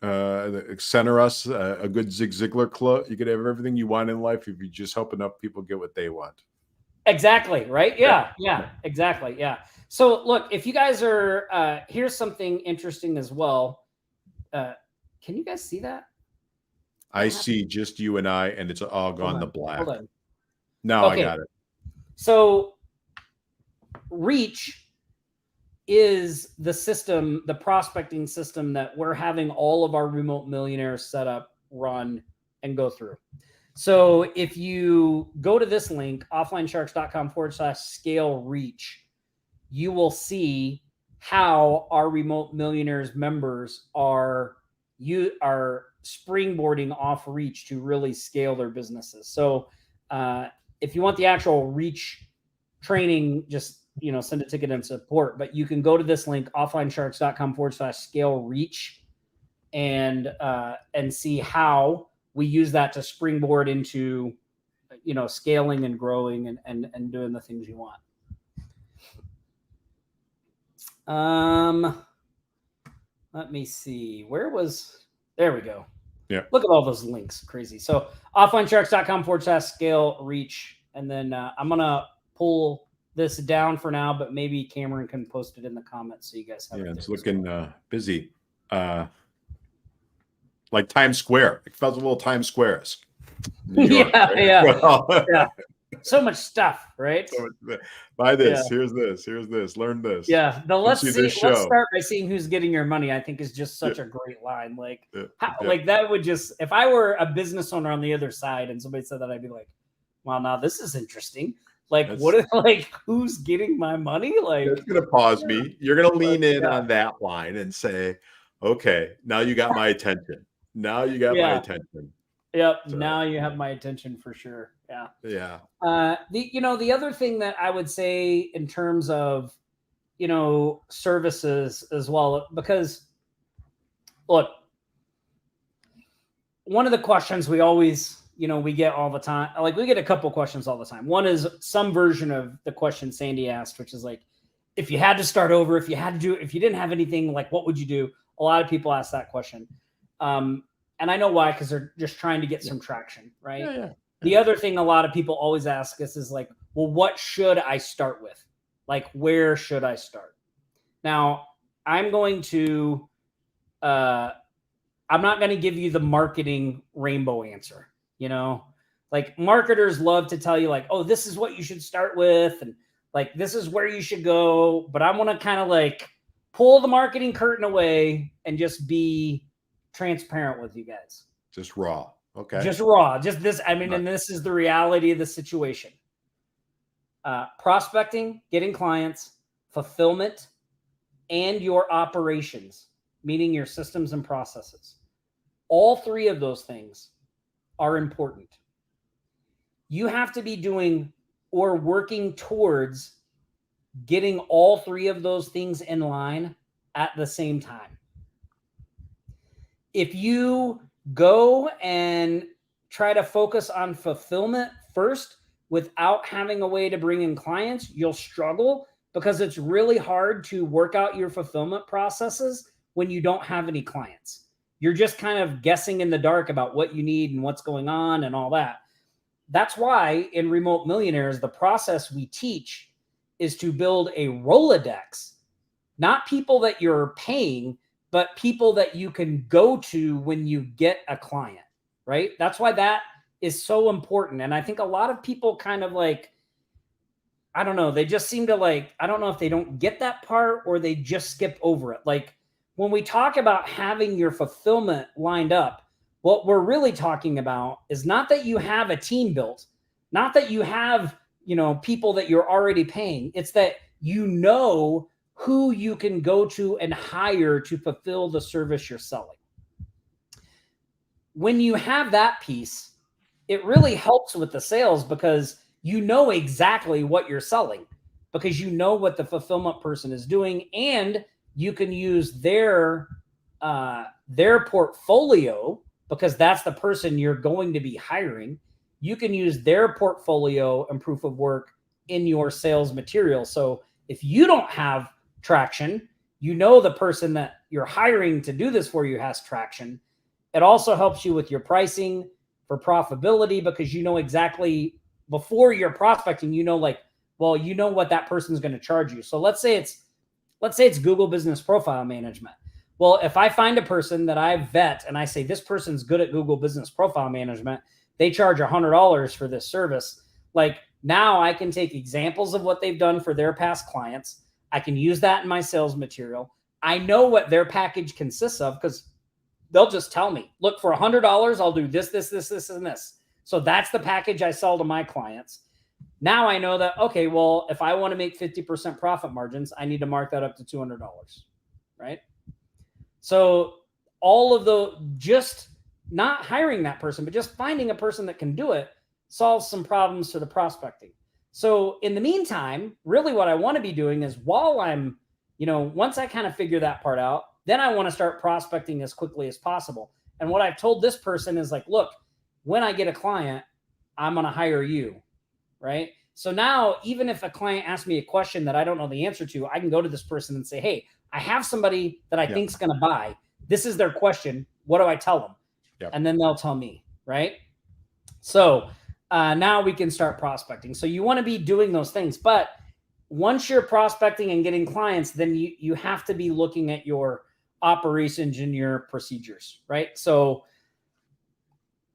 center us. A good Zig Ziglar quote. You could have everything you want in life if you just help enough people get what they want. Exactly. Right. Yeah. Exactly. Yeah. So look, if you guys are, here's something interesting as well. Can you guys see that? I see just you and I, and it's all gone to black. Hold on. Now okay. I got it. So reach is the system, the prospecting system that we're having all of our remote millionaires set up, run, and go through. So if you go to this link, offlinesharks.com/scale reach, you will see how our remote millionaires members are springboarding off reach to really scale their businesses. So if you want the actual reach training, just send a ticket and support. But you can go to this link, offlinesharks.com/scale reach, and see how we use that to springboard into scaling and growing and doing the things you want. Let me see. There we go. Yeah. Look at all those links. Crazy. So offlinesharks.com/scale reach. And then I'm going to pull this down for now, but maybe Cameron can post it in the comments so you guys have it. Yeah, it's looking busy. Like Times Square. It felt a little Times Square. Yeah. So much stuff, right? Buy this. Yeah. Here's this. Learn this. Yeah. Let's start by seeing who's getting your money. I think is just such a great line. Like, like that would just, if I were a business owner on the other side and somebody said that, I'd be like, wow, now this is interesting. Like, who's getting my money? Like, it's gonna pause me. You're gonna lean in on that line and say, okay, now you got my attention. Now you got my attention. Yep. So, now you have my attention for sure. Yeah. Yeah. The other thing that I would say in terms of, services as well, because look, one of the questions we always, we get all the time, like we get a couple questions all the time. One is some version of the question Sandy asked, which is like, if you had to start over, if you didn't have anything, like, what would you do? A lot of people ask that question. And I know why, because they're just trying to get some traction, right? Yeah. The other thing a lot of people always ask us is like, well, what should I start with? Like, where should I start? Now, I'm not going to give you the marketing rainbow answer, like marketers love to tell you like, oh, this is what you should start with. And like, this is where you should go. But I want to kind of like pull the marketing curtain away and just be transparent with you guys. Just raw. Okay. Just raw. Just this. I mean, and this is the reality of the situation. Prospecting, getting clients, fulfillment, and your operations, meaning your systems and processes. All three of those things are important. You have to be doing or working towards getting all three of those things in line at the same time. If you go and try to focus on fulfillment first without having a way to bring in clients, you'll struggle because it's really hard to work out your fulfillment processes when you don't have any clients. You're just kind of guessing in the dark about what you need and what's going on and all that. That's why in Remote Millionaires, the process we teach is to build a Rolodex, not people that you're paying, but people that you can go to when you get a client, right? That's why that is so important. And I think a lot of people kind of like, I don't know, they just seem to like, I don't know if they don't get that part or they just skip over it. Like when we talk about having your fulfillment lined up, what we're really talking about is not that you have a team built, not that you have, people that you're already paying. It's that you know who you can go to and hire to fulfill the service you're selling. When you have that piece, it really helps with the sales because you know exactly what you're selling, because you know what the fulfillment person is doing, and you can use their portfolio, because that's the person you're going to be hiring. You can use their portfolio and proof of work in your sales material. So if you don't have traction, the person that you're hiring to do this for you has traction. It also helps you with your pricing for profitability, because you know exactly before you're prospecting, what that person's going to charge you. So let's say it's Google Business Profile Management. Well, if I find a person that I vet and I say, this person's good at Google Business Profile Management, they charge $100 for this service. Like now I can take examples of what they've done for their past clients. I can use that in my sales material. I know what their package consists of because they'll just tell me, look, for $100, I'll do this, this, this, this, and this. So that's the package I sell to my clients. Now I know that, okay, well, if I want to make 50% profit margins, I need to mark that up to $200, right? So all of just not hiring that person, but just finding a person that can do it solves some problems for the prospecting. So in the meantime, really what I want to be doing is while I'm, once I kind of figure that part out, then I want to start prospecting as quickly as possible. And what I've told this person is like, look, when I get a client, I'm going to hire you, right? So now, even if a client asks me a question that I don't know the answer to, I can go to this person and say, hey, I have somebody that I think is going to buy. This is their question. What do I tell them? Yep. And then they'll tell me, right? So now we can start prospecting. So you want to be doing those things. But once you're prospecting and getting clients, then you have to be looking at your operations and your procedures, right? So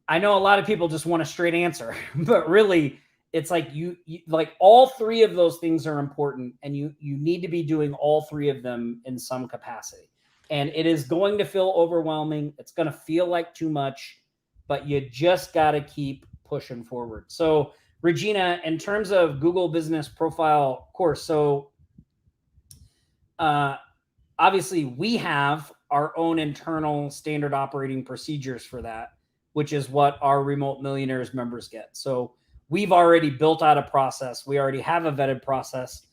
I know a lot of people just want a straight answer, but really it's like you like all three of those things are important, and you need to be doing all three of them in some capacity. And it is going to feel overwhelming. It's going to feel like too much, but you just got to keep pushing forward. So Regina, in terms of Google Business Profile course, so obviously we have our own internal standard operating procedures for that, which is what our Remote Millionaires members get. So we've already built out a process. We already have a vetted process.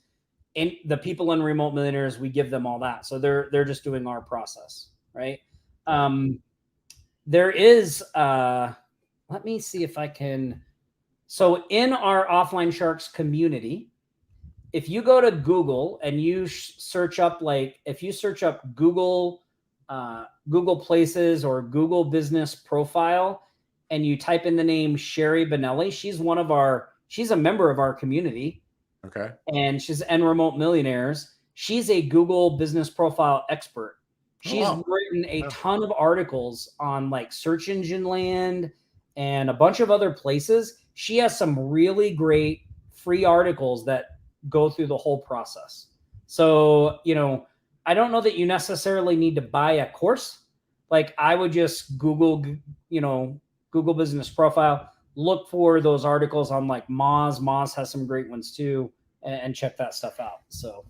And the people in Remote Millionaires, we give them all that. So they're just doing our process, right? There is, let me see if I can. So in our Offline Sharks community, if you go to Google and you search up, Google Places or Google Business Profile, and you type in the name Sherry Benelli, she's a member of our community. Okay. And she's in Remote Millionaires. She's a Google Business Profile expert. She's written a ton of articles on like Search Engine Land and a bunch of other places. She has some really great free articles that go through the whole process. So, I don't know that you necessarily need to buy a course. Like I would just Google Business Profile, look for those articles on like Moz. Moz has some great ones too, and check that stuff out. So,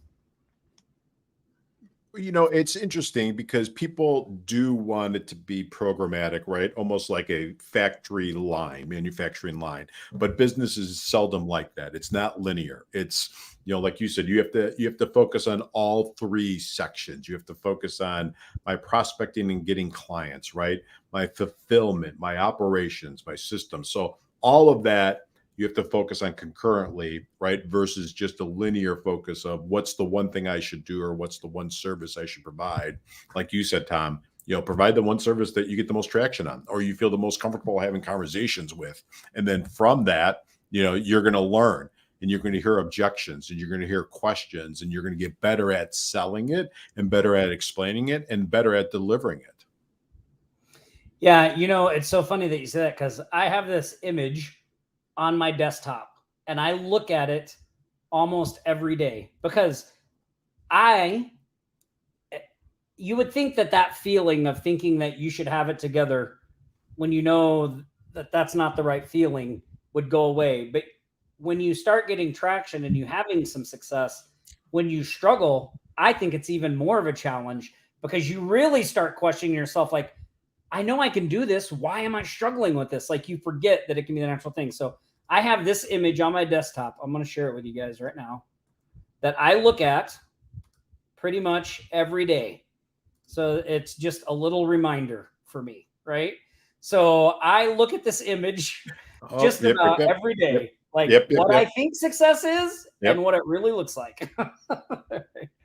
it's interesting because people do want it to be programmatic, right? Almost like a manufacturing line, but business is seldom like that. It's not linear. It's, like you said, you have to focus on all three sections. You have to focus on my prospecting and getting clients, right? My fulfillment, my operations, my system. So all of that you have to focus on concurrently, right? Versus just a linear focus of what's the one thing I should do or what's the one service I should provide. Like you said, Tom, provide the one service that you get the most traction on, or you feel the most comfortable having conversations with. And then from that, you're going to learn. and you're going to hear objections, and you're going to hear questions, and you're going to get better at selling it, and better at explaining it, and better at delivering it. Yeah, it's so funny that you say that, because I have this image on my desktop and I look at it almost every day, because you would think that feeling of thinking that you should have it together when you know that that's not the right feeling would go away. But when you start getting traction and you having some success, when you struggle, I think it's even more of a challenge, because you really start questioning yourself, like, I know I can do this. Why am I struggling with this? Like, you forget that it can be the natural thing. So I have this image on my desktop. I'm going to share it with you guys right now, that I look at pretty much every day. So it's just a little reminder for me, right? So I look at this image about every day, what I think success is and what it really looks like.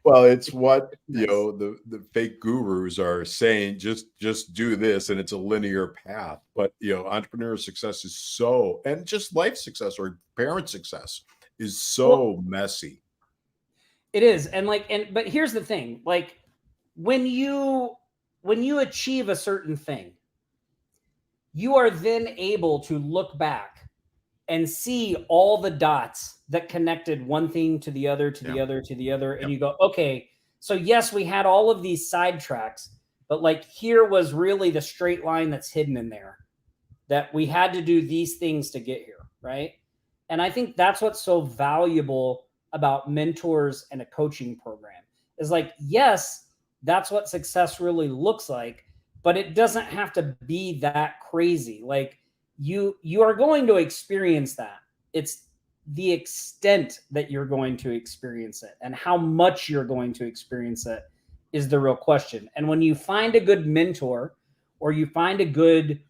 Well, it's what, the fake gurus are saying, just do this, and it's a linear path. But, entrepreneur success is and just life success or parent success is so messy. It is. But here's the thing, like, when you achieve a certain thing, you are then able to look back and see all the dots that connected one thing to the other, to the other, to the other. And you go, okay, so yes, we had all of these sidetracks, but like, here was really the straight line that's hidden in there, that we had to do these things to get here. Right. And I think that's what's so valuable about mentors and a coaching program, is like, yes, that's what success really looks like, but it doesn't have to be that crazy. Like, you are going to experience that. It's the extent that you're going to experience it and how much you're going to experience it is the real question. And when you find a good mentor, or you find a good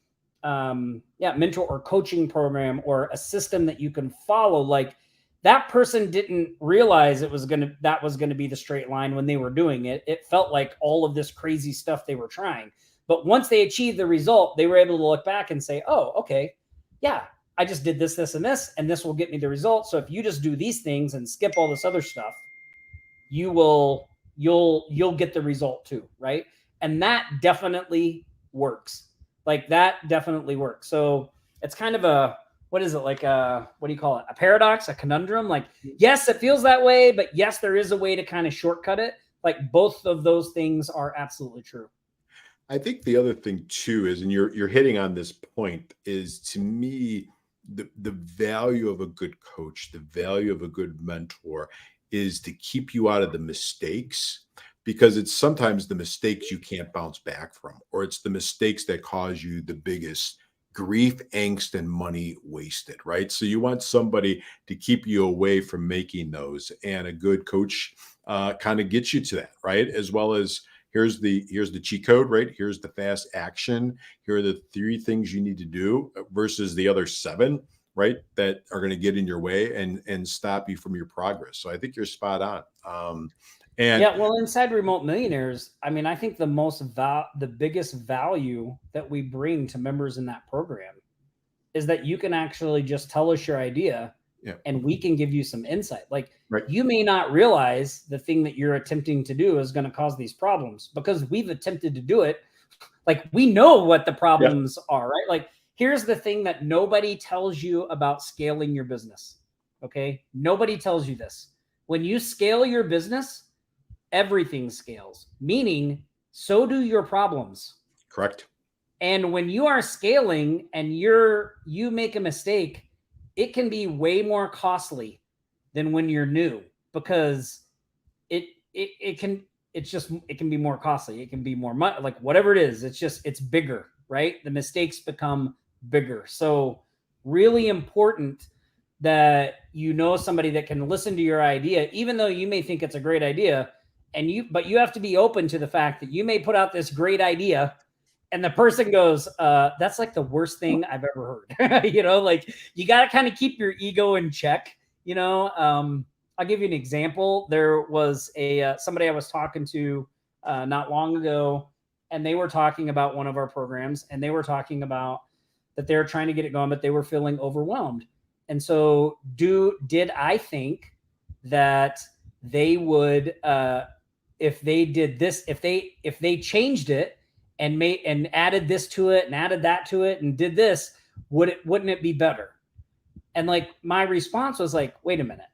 mentor or coaching program, or a system that you can follow, like, that person didn't realize that was going to be the straight line when they were doing it. It felt like all of this crazy stuff they were trying. But once they achieved the result, they were able to look back and say, oh, okay, yeah, I just did this, this, and this will get me the result. So if you just do these things and skip all this other stuff, you'll get the result too, right? And that definitely works. Like, that definitely works. So it's kind of a, what is it, like what do you call it? A paradox, a conundrum? Like, yes, it feels that way, but yes, there is a way to kind of shortcut it. Like, both of those things are absolutely true. I think the other thing too is, and you're hitting on this point, is, to me, the value of a good coach, the value of a good mentor, is to keep you out of the mistakes, because it's sometimes the mistakes you can't bounce back from, or it's the mistakes that cause you the biggest grief, angst, and money wasted, right? So you want somebody to keep you away from making those, and a good coach kind of gets you to that, right? As well as, here's the cheat code, right? Here's the fast action. Here are the 3 things you need to do versus the other 7, right? That are going to get in your way and stop you from your progress. So I think you're spot on. Inside Remote Millionaires, I mean, I think the biggest value that we bring to members in that program is that you can actually just tell us your idea, and we can give you some insight. Like, you may not realize the thing that you're attempting to do is going to cause these problems, because we've attempted to do it. Like, we know what the problems are, right? Like, here's the thing that nobody tells you about scaling your business. Okay. Nobody tells you this. When you scale your business, everything scales, meaning so do your problems. Correct. And when you are scaling and you make a mistake, it can be way more costly than when you're new, because it can be more costly. It can be more money, like whatever it is. It's bigger, right? The mistakes become bigger. So really important that somebody that can listen to your idea, even though you may think it's a great idea, but you have to be open to the fact that you may put out this great idea and the person goes, that's like the worst thing I've ever heard. Like, you got to kind of keep your ego in check. I'll give you an example. There was somebody I was talking to not long ago, and they were talking about one of our programs, and they were talking about that they were trying to get it going, but they were feeling overwhelmed. And so did I think that they would, if they did this, if they changed it and added this to it and added that to it and did this, wouldn't it be better? And like my response was like, wait a minute,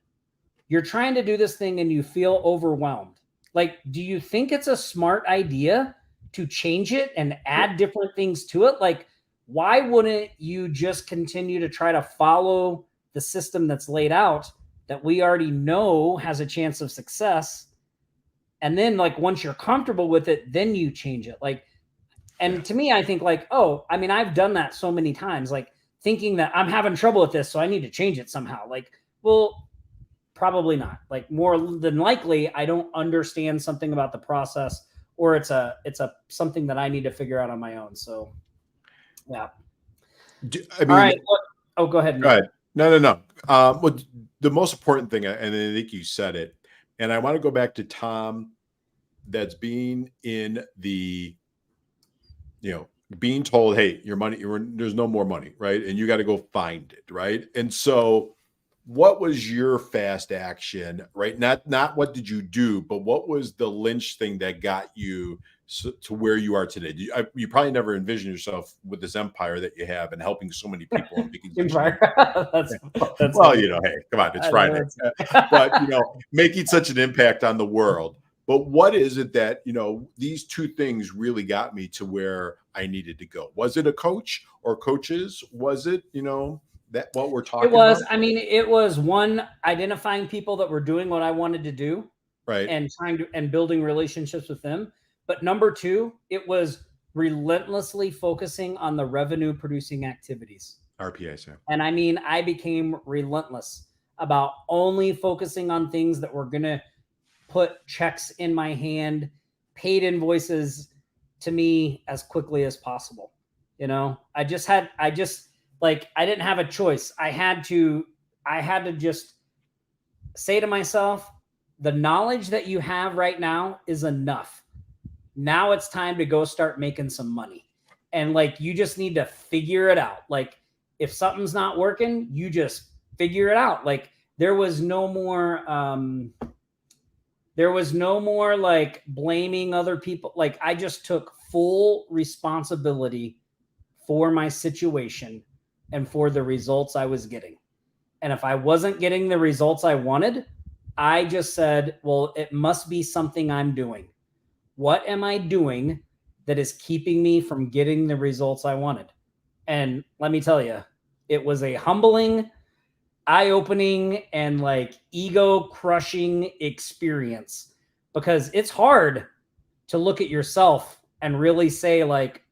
you're trying to do this thing and you feel overwhelmed. Like, do you think it's a smart idea to change it and add different things to it? Like, why wouldn't you just continue to try to follow the system that's laid out that we already know has a chance of success? And then like, once you're comfortable with it, then you change it. Like, and to me, I think like, oh, I mean, I've done that so many times, like thinking that I'm having trouble with this, so I need to change it somehow. Like, well, probably not. Like, more than likely, I don't understand something about the process, or it's a something that I need to figure out on my own. So, yeah. I mean, all right. Oh, go ahead. Go ahead. No. Well, the most important thing, and I think you said it, and I want to go back to Tom, that's being in the, being told, hey, your money, there's no more money, right? And you got to go find it, right? And so what was your fast action, right? Not what did you do, but what was the Lynch thing that got you to where you are today? You probably never envisioned yourself with this empire that you have and helping so many people. And making that's well, hey, come on, it's Friday. But, making such an impact on the world. But what is it that, these two things really got me to where I needed to go? Was it a coach or coaches? Was it, that what we're talking about? I mean, it was one, identifying people that were doing what I wanted to do, right, and and building relationships with them. But number two, it was relentlessly focusing on the revenue producing activities. RPAs, yeah. And I mean, I became relentless about only focusing on things that were going to put checks in my hand, paid invoices to me as quickly as possible. I didn't have a choice. I had to just say to myself, the knowledge that you have right now is enough. Now it's time to go start making some money. And like, you just need to figure it out. Like, if something's not working, you just figure it out. Like, there was no more like blaming other people. Like, I just took full responsibility for my situation and for the results I was getting. And if I wasn't getting the results I wanted, I just said, well, it must be something I'm doing. What am I doing that is keeping me from getting the results I wanted? And let me tell you, it was a humbling, eye-opening, and like ego-crushing experience, because it's hard to look at yourself and really say like,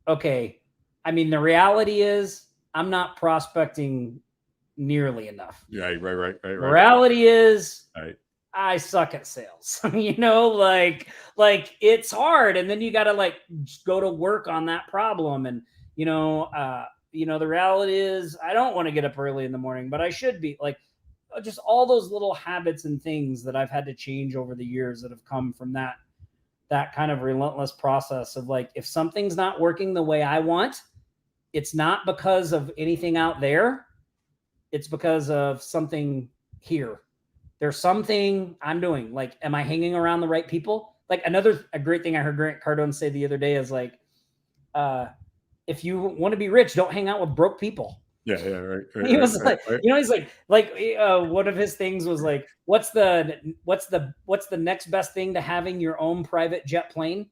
okay, I mean, the reality is I'm not prospecting nearly enough. Yeah, right. The reality is right. I suck at sales. Like it's hard. And then you got to like go to work on that problem. And, the reality is I don't want to get up early in the morning, but I should be. Like, just all those little habits and things that I've had to change over the years that have come from that kind of relentless process of like, if something's not working the way I want, it's not because of anything out there. It's because of something here. There's something I'm doing. Like, am I hanging around the right people? Like, a great thing I heard Grant Cardone say the other day is like, if you want to be rich, don't hang out with broke people. Yeah, right. He was like, he's like one of his things was like, what's the next best thing to having your own private jet plane?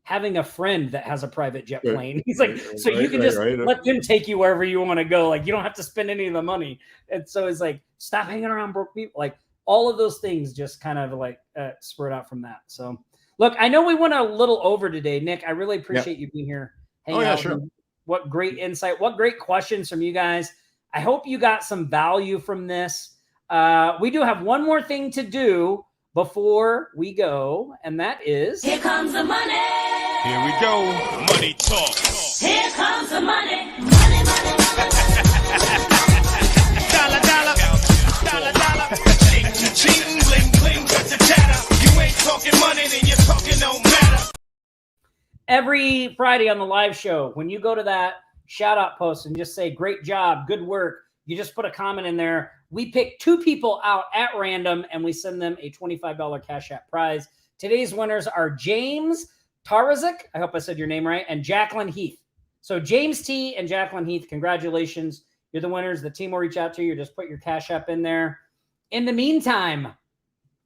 Having a friend that has a private jet plane. He's like, so you can just let them take you wherever you want to go. Like, you don't have to spend any of the money. And so it's like, stop hanging around broke people. Like, all of those things just kind of like spurred out from that. So look, I know we went a little over today, Nick. I really appreciate you being here. Sure. What great insight. What great questions from you guys. I hope you got some value from this. We do have one more thing to do before we go, and that is... Here comes the money. Here we go. Money talk. Here comes the money. Money. Dollar. Cheating, bling, cut the chatter. You ain't talking money, then you're talking no matter. Every Friday on the live show, when you go to that shout out post and just say, great job, good work, You just put a comment in there. We pick 2 people out at random, and we send them a $25 Cash App prize. Today's winners are James Tarazik, I hope I said your name right, and Jacqueline Heath. So James T. and Jacqueline Heath, congratulations. You're the winners. The team will reach out to you. Just put your Cash App in there. In the meantime,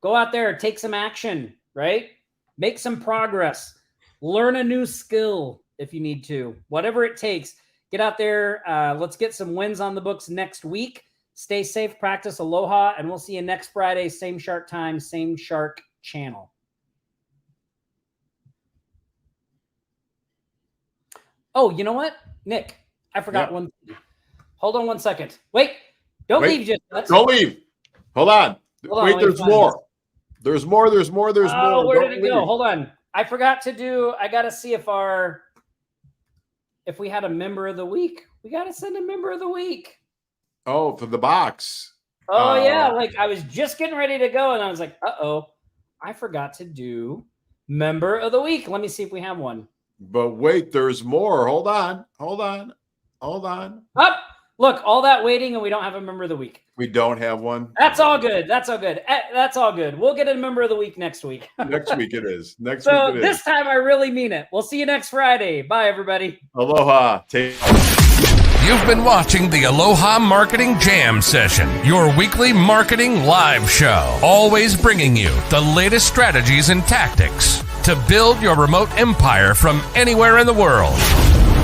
go out there, take some action, right? Make some progress. Learn a new skill if you need to. Whatever it takes. Get out there. Let's get some wins on the books next week. Stay safe, practice Aloha, and we'll see you next Friday. Same shark time, same shark channel. Oh, you know what? Nick, I forgot one thing. Hold on one second. Wait, don't leave just yet. Don't leave. Hold on. Wait, there's more. There's more. There's more. There's more. Oh, where did it go? Hold on. I forgot to do, I got to see if we had a member of the week. We got to send a member of the week. Oh, for the box. Oh, yeah. Like I was just getting ready to go and I was like, uh-oh, I forgot to do member of the week. Let me see if we have one. But wait, there's more. Hold on. Hold on. Hold on. Up. Look, all that waiting and we don't have a member of the week. We don't have one. That's all good. That's all good. That's all good. We'll get a member of the week next week. Next week it is. Next so week it is. This time I really mean it. We'll see you next Friday. Bye, everybody. Aloha. You've been watching the Aloha Marketing Jam Session, your weekly marketing live show, always bringing you the latest strategies and tactics to build your remote empire from anywhere in the world.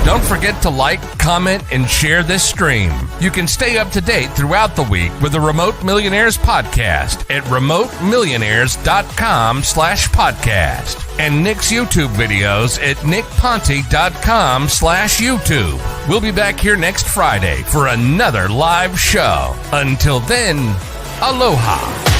Don't forget to like, comment, and share this stream. You can stay up to date throughout the week with the Remote Millionaires Podcast at remotemmillionaires.com/podcast and Nick's YouTube videos at nickponte.com/YouTube. We'll be back here next Friday for another live show. Until then, aloha.